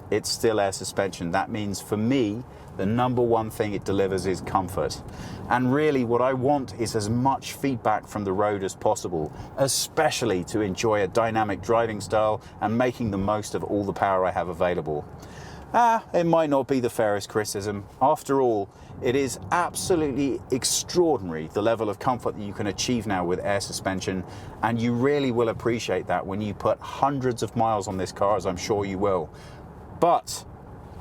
it's still air suspension. That means for me, the number one thing it delivers is comfort. And really what I want is as much feedback from the road as possible, especially to enjoy a dynamic driving style and making the most of all the power I have available. It might not be the fairest criticism. After all, it is absolutely extraordinary the level of comfort that you can achieve now with air suspension, and you really will appreciate that when you put hundreds of miles on this car, as I'm sure you will. But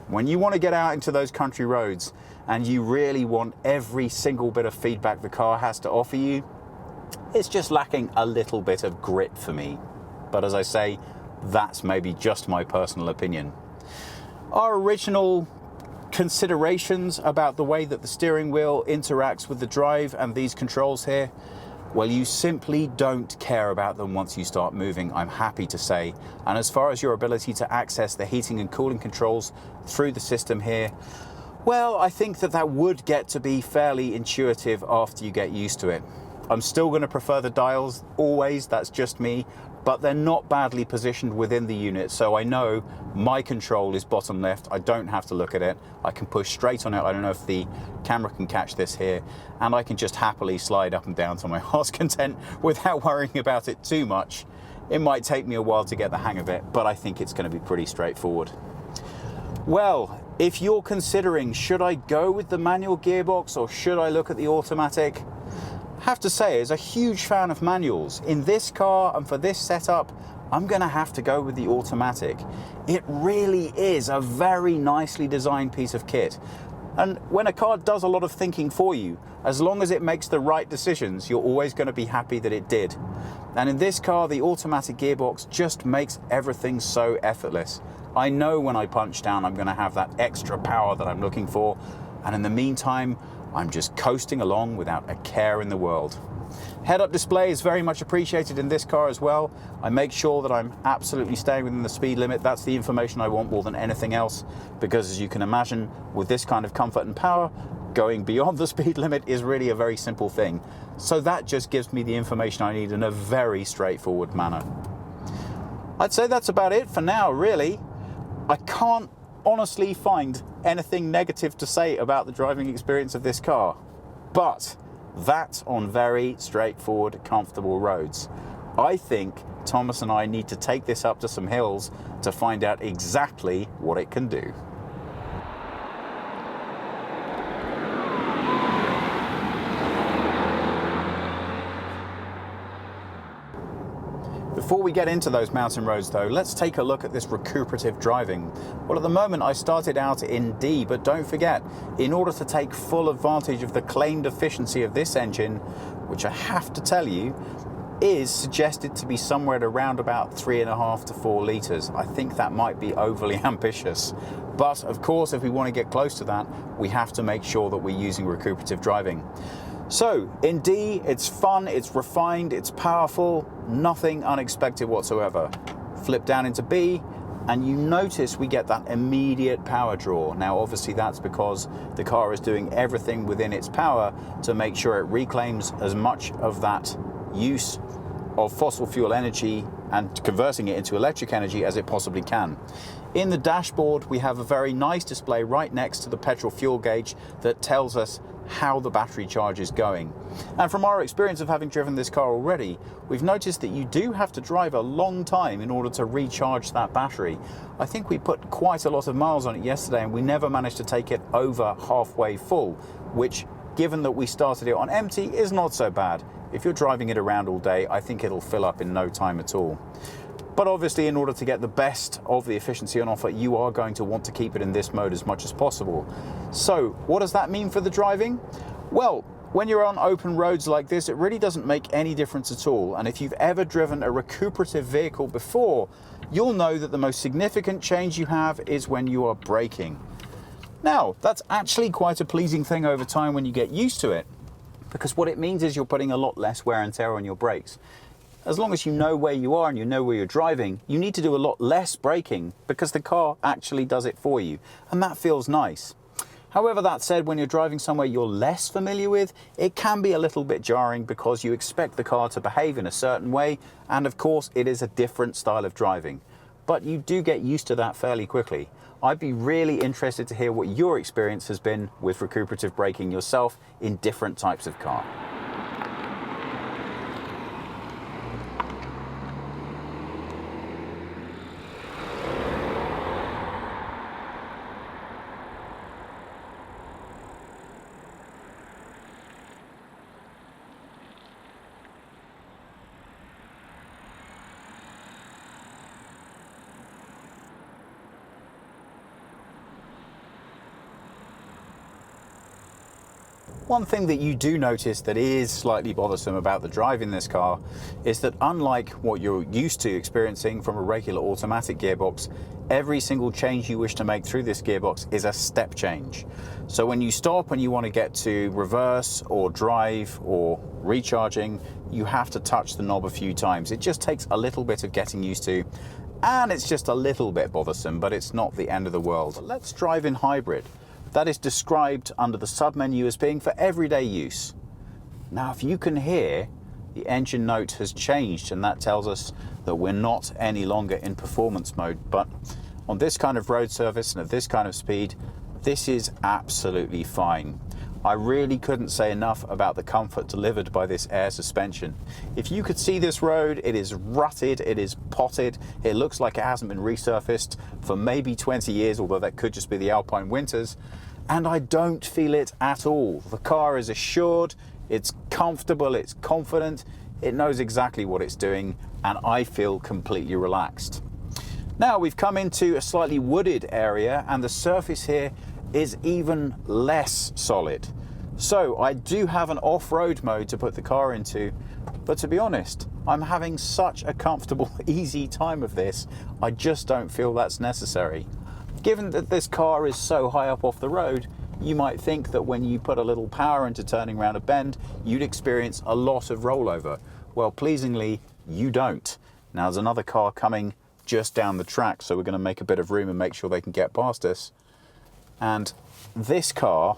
when you want to get out into those country roads and you really want every single bit of feedback the car has to offer you, it's just lacking a little bit of grit for me. But as I say, that's maybe just my personal opinion. Our original considerations about the way that the steering wheel interacts with the drive and these controls here, well, you simply don't care about them once you start moving, I'm happy to say. And as far as your ability to access the heating and cooling controls through the system here, well, I think that would get to be fairly intuitive after you get used to it. I'm still going to prefer the dials, always, that's just me, but they're not badly positioned within the unit, so I know my control is bottom left. I don't have to look at it. I can push straight on it. I don't know if the camera can catch this here, and I can just happily slide up and down to my heart's content without worrying about it too much. It might take me a while to get the hang of it, but I think it's going to be pretty straightforward. Well, if you're considering, should I go with the manual gearbox or should I look at the automatic? I have to say, as a huge fan of manuals, in this car and for this setup, I'm going to have to go with the automatic. It really is a very nicely designed piece of kit. And when a car does a lot of thinking for you, as long as it makes the right decisions, you're always going to be happy that it did. And in this car, the automatic gearbox just makes everything so effortless. I know when I punch down, I'm going to have that extra power that I'm looking for. And in the meantime, I'm just coasting along without a care in the world. Head-up display is very much appreciated in this car as well. I make sure that I'm absolutely staying within the speed limit. That's the information I want more than anything else, because as you can imagine, with this kind of comfort and power, going beyond the speed limit is really a very simple thing. So that just gives me the information I need in a very straightforward manner. I'd say that's about it for now, really. I can't honestly find anything negative to say about the driving experience of this car, but that's on very straightforward, comfortable roads. I think Thomas and I need to take this up to some hills to find out exactly what it can do. Before we get into those mountain roads though, let's take a look at this recuperative driving. Well, at the moment I started out in D, but don't forget, in order to take full advantage of the claimed efficiency of this engine, which I have to tell you, is suggested to be somewhere at around about 3.5 to 4 litres. I think that might be overly ambitious. But of course, if we want to get close to that, we have to make sure that we're using recuperative driving. So in D, it's fun, it's refined, it's powerful, nothing unexpected whatsoever. Flip down into B, and you notice we get that immediate power draw. Now obviously that's because the car is doing everything within its power to make sure it reclaims as much of that use of fossil fuel energy and converting it into electric energy as it possibly can. In the dashboard, we have a very nice display right next to the petrol fuel gauge that tells us how the battery charge is going. And from our experience of having driven this car already, we've noticed that you do have to drive a long time in order to recharge that battery. I think we put quite a lot of miles on it yesterday and we never managed to take it over halfway full, which, given that we started it on empty, is not so bad. If you're driving it around all day, I think it'll fill up in no time at all. But obviously, in order to get the best of the efficiency on offer, you are going to want to keep it in this mode as much as possible. So what does that mean for the driving? Well, when you're on open roads like this, it really doesn't make any difference at all. And if you've ever driven a recuperative vehicle before, you'll know that the most significant change you have is when you are braking. Now, that's actually quite a pleasing thing over time when you get used to it, because what it means is you're putting a lot less wear and tear on your brakes. As long as you know where you are and you know where you're driving, you need to do a lot less braking because the car actually does it for you, and that feels nice. However, that said, when you're driving somewhere you're less familiar with, it can be a little bit jarring because you expect the car to behave in a certain way, and of course it is a different style of driving. But you do get used to that fairly quickly. I'd be really interested to hear what your experience has been with recuperative braking yourself in different types of car. One thing that you do notice that is slightly bothersome about the drive in this car is that, unlike what you're used to experiencing from a regular automatic gearbox, every single change you wish to make through this gearbox is a step change. So when you stop and you want to get to reverse or drive or recharging, you have to touch the knob a few times. It just takes a little bit of getting used to, and it's just a little bit bothersome, but it's not the end of the world. But let's drive in hybrid. That is described under the submenu as being for everyday use. Now, if you can hear, the engine note has changed, and that tells us that we're not any longer in performance mode. But on this kind of road surface and at this kind of speed, this is absolutely fine. I really couldn't say enough about the comfort delivered by this air suspension. If you could see this road, it is rutted, it is potted, it looks like it hasn't been resurfaced for maybe 20 years, although that could just be the Alpine winters, and I don't feel it at all. The car is assured, it's comfortable, it's confident, it knows exactly what it's doing, and I feel completely relaxed. Now we've come into a slightly wooded area, and the surface here is even less solid. So I do have an off-road mode to put the car into, but to be honest, I'm having such a comfortable, easy time of this, I just don't feel that's necessary. Given that this car is so high up off the road, you might think that when you put a little power into turning around a bend, you'd experience a lot of rollover. Well, pleasingly, you don't. Now there's another car coming just down the track, so we're going to make a bit of room and make sure they can get past us. And this car,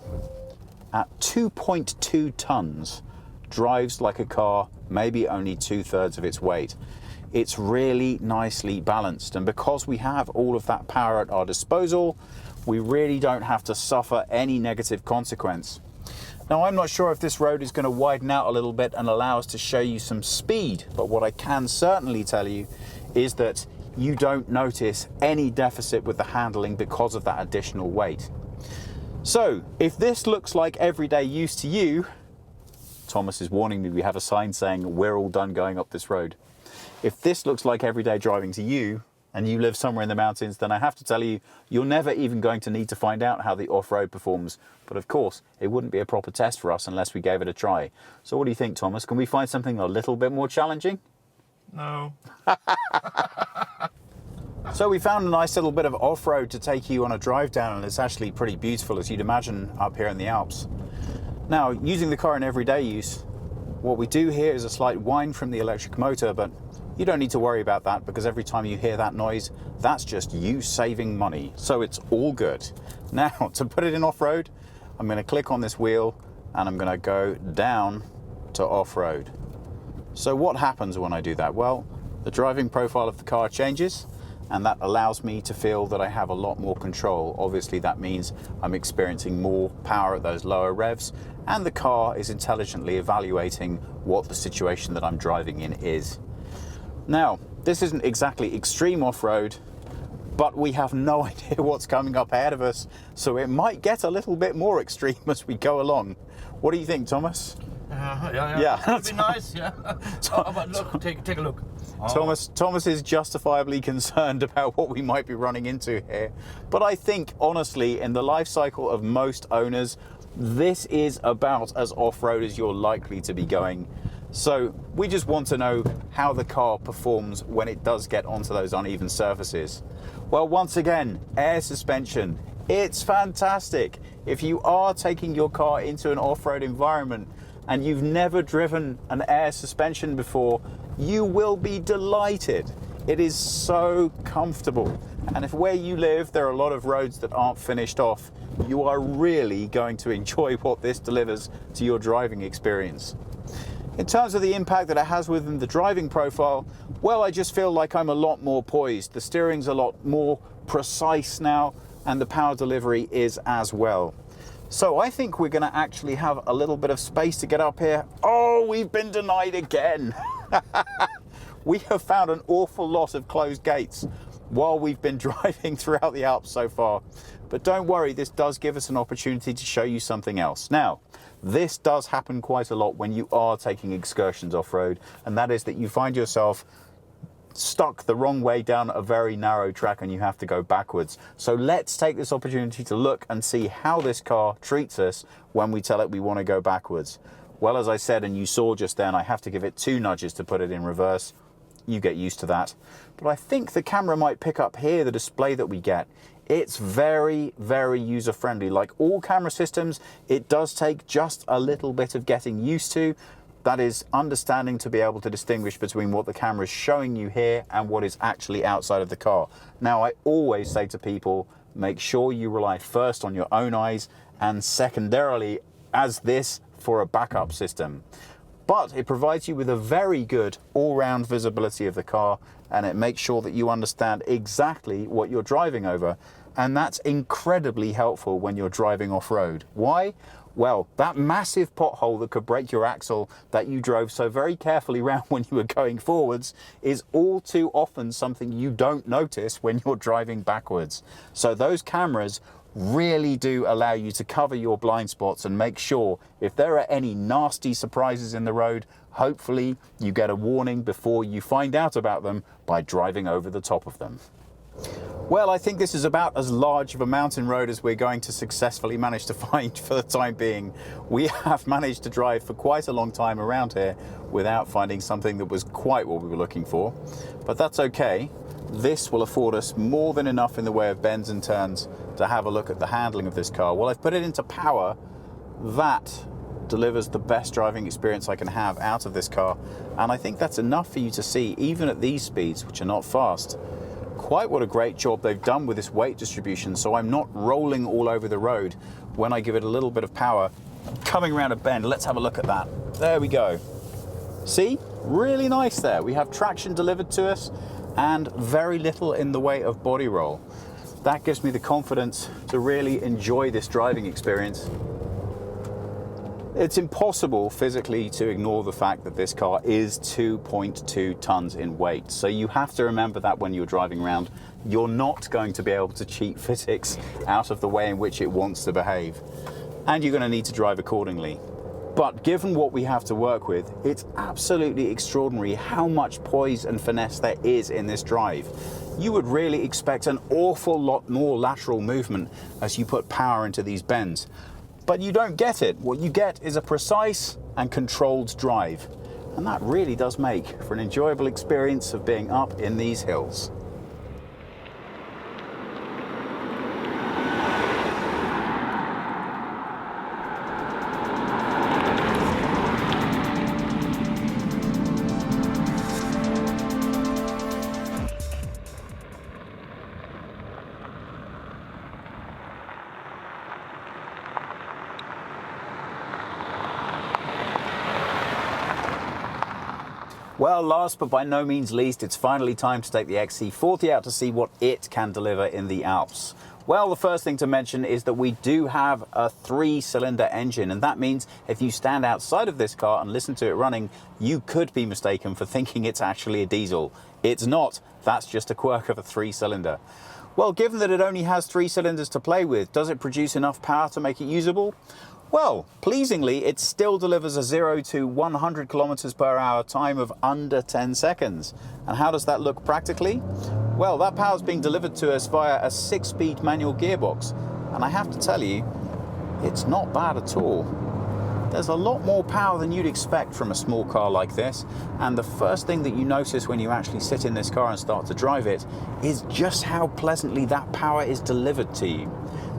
at 2.2 tons, drives like a car maybe only 2/3 of its weight. It's really nicely balanced, and because we have all of that power at our disposal, we really don't have to suffer any negative consequence. Now, I'm not sure if this road is going to widen out a little bit and allow us to show you some speed, but what I can certainly tell you is that you don't notice any deficit with the handling because of that additional weight. So, if this looks like everyday use to you, Thomas is warning me we have a sign saying we're all done going up this road. If this looks like everyday driving to you, and you live somewhere in the mountains, then I have to tell you, you're never even going to need to find out how the off-road performs. But of course, it wouldn't be a proper test for us unless we gave it a try. So what do you think, Thomas? Can we find something a little bit more challenging? No. So we found a nice little bit of off-road to take you on a drive down, and it's actually pretty beautiful, as you'd imagine, up here in the Alps. Now, using the car in everyday use, what we do here is a slight whine from the electric motor, but you don't need to worry about that, because every time you hear that noise, that's just you saving money. So it's all good. Now, to put it in off-road, I'm going to click on this wheel and I'm going to go down to off-road. So what happens when I do that? Well, the driving profile of the car changes, and that allows me to feel that I have a lot more control. Obviously, that means I'm experiencing more power at those lower revs, and the car is intelligently evaluating what the situation that I'm driving in is. Now, this isn't exactly extreme off-road, but we have no idea what's coming up ahead of us, so it might get a little bit more extreme as we go along. What do you think, Thomas? Yeah. That'd be nice, yeah. But look, take a look. Oh. Thomas is justifiably concerned about what we might be running into here. But I think, honestly, in the life cycle of most owners, this is about as off-road as you're likely to be going. So we just want to know how the car performs when it does get onto those uneven surfaces. Well, once again, air suspension. It's fantastic. If you are taking your car into an off-road environment and you've never driven an air suspension before, you will be delighted. It is so comfortable. And if where you live there are a lot of roads that aren't finished off, you are really going to enjoy what this delivers to your driving experience. In terms of the impact that it has within the driving profile, well, I just feel like I'm a lot more poised. The steering's a lot more precise now, and the power delivery is as well. So I think we're going to actually have a little bit of space to get up here. Oh, we've been denied again. We have found an awful lot of closed gates while we've been driving throughout the Alps so far. But don't worry, this does give us an opportunity to show you something else. Now, this does happen quite a lot when you are taking excursions off-road, and that is that you find yourself stuck the wrong way down a very narrow track and you have to go backwards. So let's take this opportunity to look and see how this car treats us when we tell it we want to go backwards. Well, as I said, and you saw just then, I have to give it 2 nudges to put it in reverse. You get used to that. But I think the camera might pick up here the display that we get. It's very, very user-friendly. Like all camera systems, it does take just a little bit of getting used to. That is understanding to be able to distinguish between what the camera is showing you here and what is actually outside of the car. Now, I always say to people, make sure you rely first on your own eyes and secondarily as this for a backup system. But it provides you with a very good all-round visibility of the car, and it makes sure that you understand exactly what you're driving over. And that's incredibly helpful when you're driving off-road. Why? Well, that massive pothole that could break your axle that you drove so very carefully round when you were going forwards is all too often something you don't notice when you're driving backwards. So those cameras really do allow you to cover your blind spots and make sure if there are any nasty surprises in the road, hopefully you get a warning before you find out about them by driving over the top of them. Well, I think this is about as large of a mountain road as we're going to successfully manage to find for the time being. We have managed to drive for quite a long time around here without finding something that was quite what we were looking for, but that's okay. This will afford us more than enough in the way of bends and turns to have a look at the handling of this car. Well, I've put it into power. That delivers the best driving experience I can have out of this car, and I think that's enough for you to see, even at these speeds, which are not fast, quite what a great job they've done with this weight distribution, so I'm not rolling all over the road when I give it a little bit of power. Coming around a bend, let's have a look at that. There we go. See? Really nice there. We have traction delivered to us and very little in the way of body roll. That gives me the confidence to really enjoy this driving experience. It's impossible physically to ignore the fact that this car is 2.2 tons in weight. So you have to remember that when you're driving around. You're not going to be able to cheat physics out of the way in which it wants to behave. And you're going to need to drive accordingly. But given what we have to work with, it's absolutely extraordinary how much poise and finesse there is in this drive. you would really expect an awful lot more lateral movement as you put power into these bends. But you don't get it. What you get is a precise and controlled drive. And that really does make for an enjoyable experience of being up in these hills. Well, last but by no means least, it's finally time to take the XC40 out to see what it can deliver in the Alps. Well, the first thing to mention is that we do have a 3-cylinder engine, and that means if you stand outside of this car and listen to it running, you could be mistaken for thinking it's actually a diesel. It's not. That's just a quirk of a 3-cylinder. Well, given that it only has 3 cylinders to play with, does it produce enough power to make it usable? Well, pleasingly, it still delivers a 0 to 100 kilometers per hour time of under 10 seconds. And how does that look practically? Well, that power is being delivered to us via a 6-speed manual gearbox. And I have to tell you, it's not bad at all. There's a lot more power than you'd expect from a small car like this. And the first thing that you notice when you actually sit in this car and start to drive it is just how pleasantly that power is delivered to you.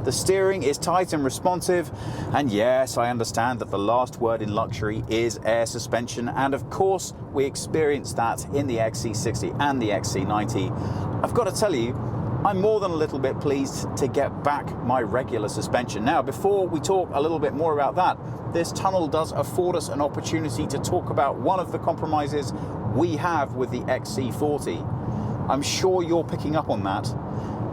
The steering is tight and responsive, and yes, I understand that the last word in luxury is air suspension, and of course we experience that in the XC60 and the XC90. I've got to tell you, I'm more than a little bit pleased to get back my regular suspension. Now, before we talk a little bit more about that, this tunnel does afford us an opportunity to talk about one of the compromises we have with the XC40. I'm sure you're picking up on that.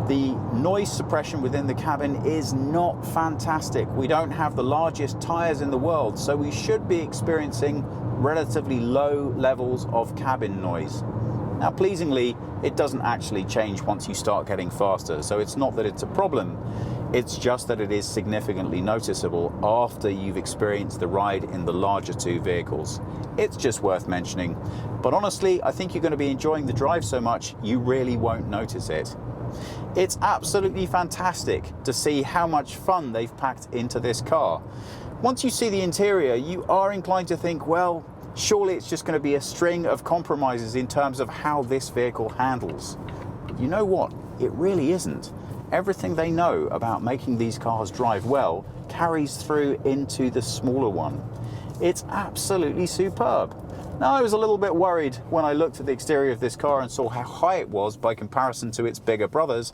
The noise suppression within the cabin is not fantastic. We don't have the largest tyres in the world, so we should be experiencing relatively low levels of cabin noise. Now, pleasingly, it doesn't actually change once you start getting faster, so it's not that it's a problem. It's just that it is significantly noticeable after you've experienced the ride in the larger 2 vehicles. It's just worth mentioning. But honestly, I think you're going to be enjoying the drive so much, you really won't notice it. It's absolutely fantastic to see how much fun they've packed into this car. Once you see the interior, you are inclined to think, well, surely it's just going to be a string of compromises in terms of how this vehicle handles. But you know what? It really isn't. Everything they know about making these cars drive well carries through into the smaller one. It's absolutely superb. Now, I was a little bit worried when I looked at the exterior of this car and saw how high it was by comparison to its bigger brothers,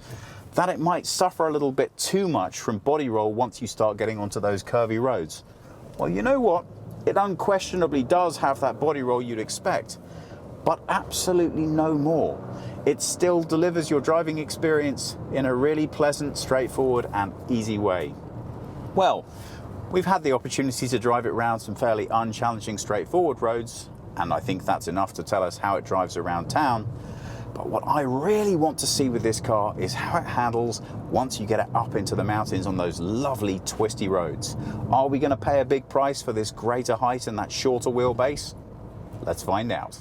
that it might suffer a little bit too much from body roll once you start getting onto those curvy roads. Well, you know what? It unquestionably does have that body roll you'd expect, but absolutely no more. It still delivers your driving experience in a really pleasant, straightforward and easy way. Well, we've had the opportunity to drive it around some fairly unchallenging, straightforward roads, and I think that's enough to tell us how it drives around town. But what I really want to see with this car is how it handles once you get it up into the mountains on those lovely twisty roads. Are we going to pay a big price for this greater height and that shorter wheelbase? Let's find out.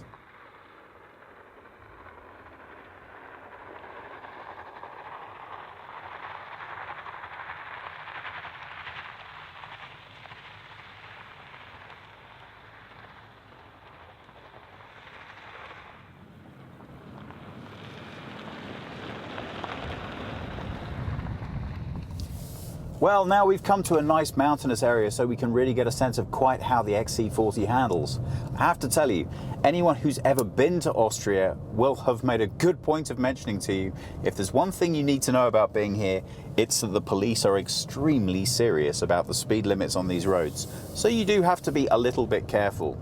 Well, now we've come to a nice mountainous area so we can really get a sense of quite how the XC40 handles. I have to tell you, anyone who's ever been to Austria will have made a good point of mentioning to you, if there's one thing you need to know about being here, it's that the police are extremely serious about the speed limits on these roads. So you do have to be a little bit careful.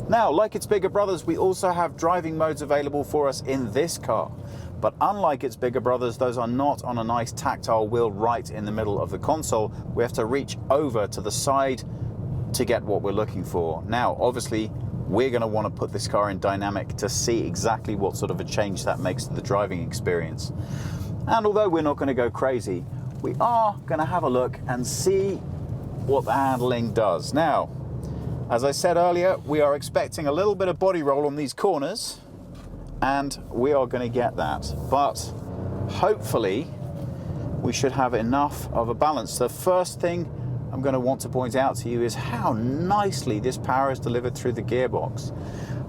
Now, like its bigger brothers, we also have driving modes available for us in this car. But unlike its bigger brothers, those are not on a nice tactile wheel right in the middle of the console. We have to reach over to the side to get what we're looking for. Now, obviously, we're going to want to put this car in dynamic to see exactly what sort of a change that makes to the driving experience. And although we're not going to go crazy, we are going to have a look and see what the handling does. Now, as I said earlier, we are expecting a little bit of body roll on these corners. and we are going to get that. But hopefully we should have enough of a balance. The first thing I'm going to want to point out to you is how nicely this power is delivered through the gearbox.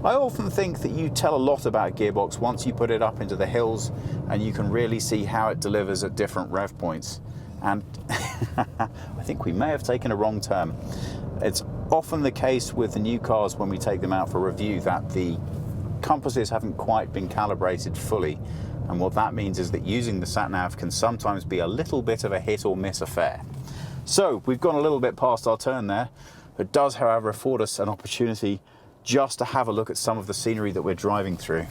I often think that you tell a lot about a gearbox once you put it up into the hills and you can really see how it delivers at different rev points. And I think we may have taken a wrong turn. It's often the case with the new cars when we take them out for review that the compasses haven't quite been calibrated fully. And what that means is that using the sat-nav can sometimes be a little bit of a hit or miss affair. So we've gone a little bit past our turn there. It does, however, afford us an opportunity just to have a look at some of the scenery that we're driving through.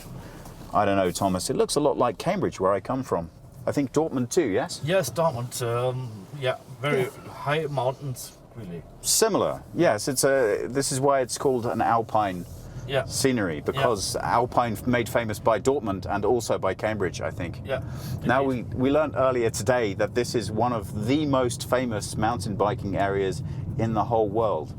I don't know, Thomas, it looks a lot like Cambridge, where I come from. I think Dortmund too, yes? Yes, Dortmund. Yeah, very high mountains, really. Similar, yes. This is why it's called an alpine scenery, because alpine made famous by Dortmund and also by Cambridge, I think. Yeah. Now we learned earlier today that this is one of the most famous mountain biking areas in the whole world.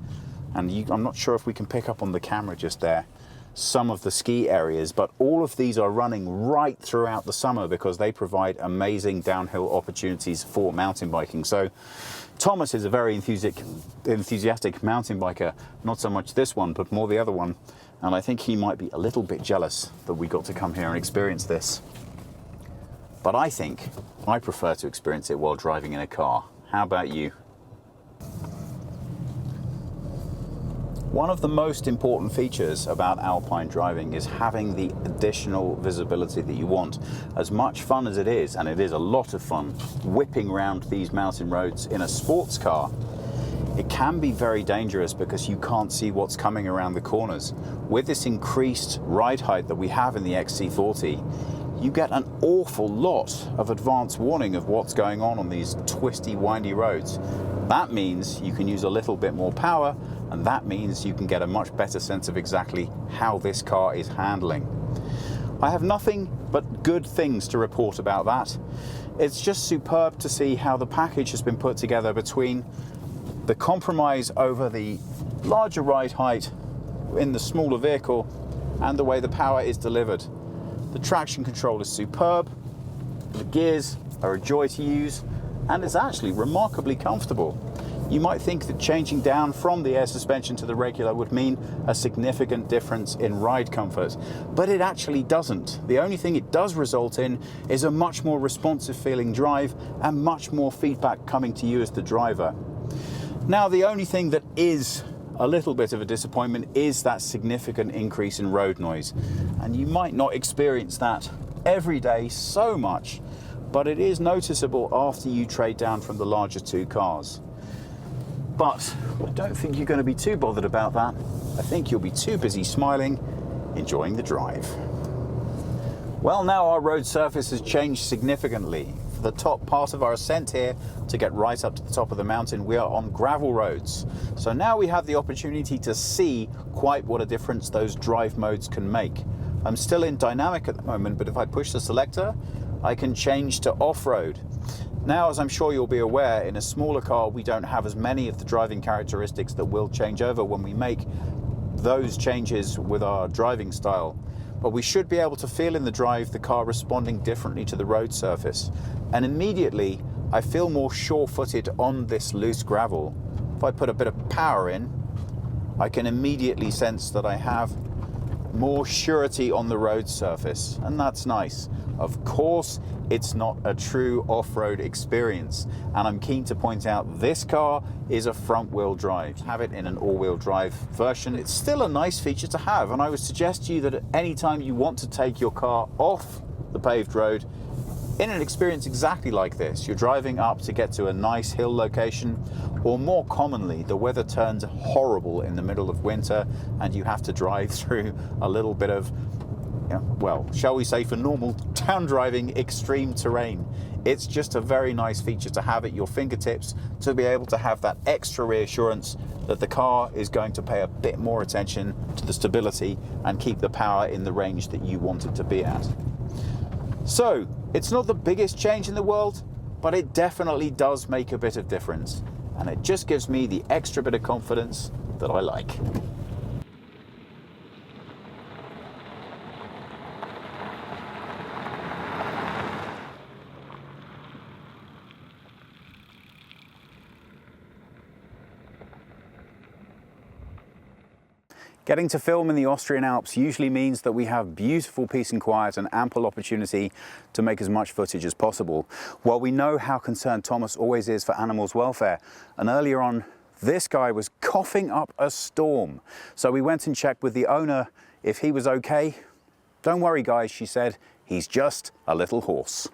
And I'm not sure if we can pick up on the camera just there some of the ski areas, but all of these are running right throughout the summer because they provide amazing downhill opportunities for mountain biking. So Thomas is a very enthusiastic mountain biker, not so much this one, but more the other one. And I think he might be a little bit jealous that we got to come here and experience this. But I think I prefer to experience it while driving in a car. How about you? One of the most important features about alpine driving is having the additional visibility that you want. As much fun as it is, and it is a lot of fun, whipping around these mountain roads in a sports car, it can be very dangerous because you can't see what's coming around the corners. With this increased ride height that we have in the XC40, you get an awful lot of advance warning of what's going on these twisty, windy roads. That means you can use a little bit more power, and that means you can get a much better sense of exactly how this car is handling. I have nothing but good things to report about that. It's just superb to see how the package has been put together between the compromise over the larger ride height in the smaller vehicle and the way the power is delivered. The traction control is superb, the gears are a joy to use, and it's actually remarkably comfortable. You might think that changing down from the air suspension to the regular would mean a significant difference in ride comfort, but it actually doesn't. The only thing it does result in is a much more responsive feeling drive and much more feedback coming to you as the driver. Now, the only thing that is a little bit of a disappointment is that significant increase in road noise. And you might not experience that every day so much, but it is noticeable after you trade down from the larger two cars. But I don't think you're going to be too bothered about that. I think you'll be too busy smiling, enjoying the drive. Well, now our road surface has changed significantly. For the top part of our ascent here, to get right up to the top of the mountain, we are on gravel roads. So now we have the opportunity to see quite what a difference those drive modes can make. I'm still in dynamic at the moment, but if I push the selector, I can change to off-road. Now, as I'm sure you'll be aware, in a smaller car we don't have as many of the driving characteristics that will change over when we make those changes with our driving style. But we should be able to feel in the drive the car responding differently to the road surface. And immediately I feel more sure-footed on this loose gravel. If I put a bit of power in, I can immediately sense that I have more surety on the road surface, and that's nice. Of course, it's not a true off-road experience, and I'm keen to point out this car is a front-wheel drive. Have it in an all-wheel drive version. It's still a nice feature to have, and I would suggest to you that at any time you want to take your car off the paved road in an experience exactly like this, you're driving up to get to a nice hill location, or more commonly, the weather turns horrible in the middle of winter and you have to drive through a little bit of, well, shall we say, for normal town driving, extreme terrain. It's just a very nice feature to have at your fingertips to be able to have that extra reassurance that the car is going to pay a bit more attention to the stability and keep the power in the range that you want it to be at. So, it's not the biggest change in the world, but it definitely does make a bit of difference. And it just gives me the extra bit of confidence that I like. Getting to film in the Austrian Alps usually means that we have beautiful peace and quiet and ample opportunity to make as much footage as possible. Well, we know how concerned Thomas always is for animals' welfare, and earlier on, this guy was coughing up a storm. So we went and checked with the owner if he was okay. Don't worry guys, she said, he's just a little horse.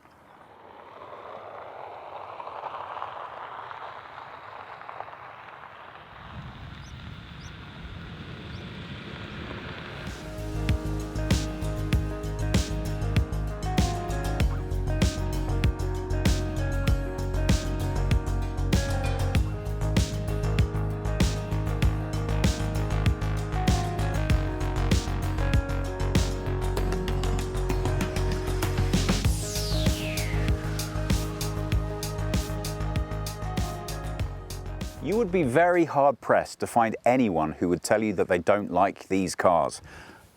You would be very hard-pressed to find anyone who would tell you that they don't like these cars.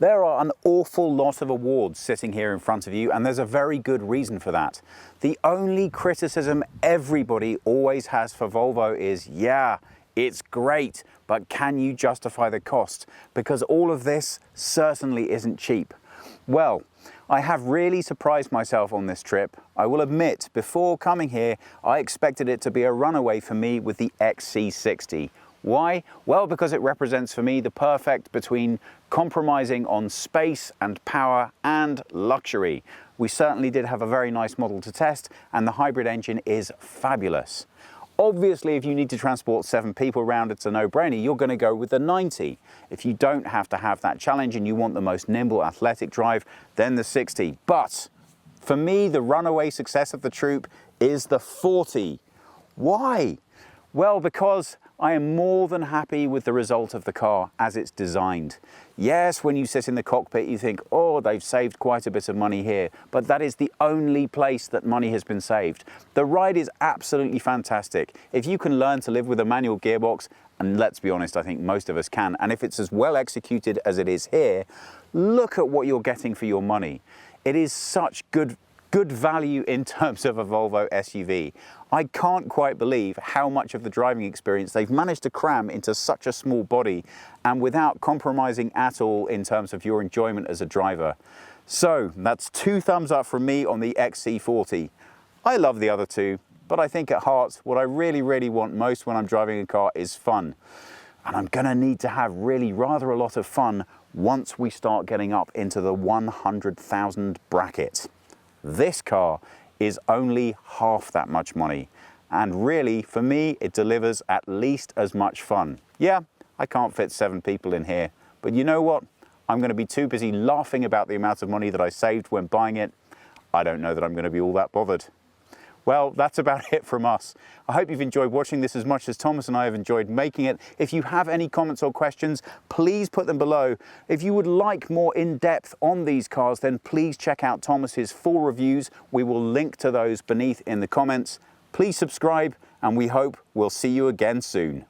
There are an awful lot of awards sitting here in front of you, and there's a very good reason for that. The only criticism everybody always has for Volvo is, yeah, it's great, but can you justify the cost? Because all of this certainly isn't cheap. Well, I have really surprised myself on this trip. I will admit, before coming here, I expected it to be a runaway for me with the XC60. Why? Well, because it represents for me the perfect between compromising on space and power and luxury. We certainly did have a very nice model to test, and the hybrid engine is fabulous. Obviously, if you need to transport 7 people around, it's a no-brainer. You're going to go with the 90. If you don't have to have that challenge and you want the most nimble, athletic drive, then the 60. But for me, the runaway success of the troop is the 40. Why? Well, because I am more than happy with the result of the car as it's designed. Yes, when you sit in the cockpit, you think, oh, they've saved quite a bit of money here, but that is the only place that money has been saved. The ride is absolutely fantastic. If you can learn to live with a manual gearbox, and let's be honest, I think most of us can, and if it's as well executed as it is here, look at what you're getting for your money. It is such good value in terms of a Volvo SUV. I can't quite believe how much of the driving experience they've managed to cram into such a small body and without compromising at all in terms of your enjoyment as a driver. So that's 2 thumbs up from me on the XC40. I love the other 2, but I think at heart, what I really want most when I'm driving a car is fun. And I'm gonna need to have really rather a lot of fun once we start getting up into the 100,000 bracket. This car is only half that much money, and really for me it delivers at least as much fun. Yeah, I can't fit 7 people in here, but you know what? I'm going to be too busy laughing about the amount of money that I saved when buying it. I don't know that I'm going to be all that bothered. Well, that's about it from us. I hope you've enjoyed watching this as much as Thomas and I have enjoyed making it. If you have any comments or questions, please put them below. If you would like more in-depth on these cars, then please check out Thomas's full reviews. We will link to those beneath in the comments. Please subscribe, and we hope we'll see you again soon.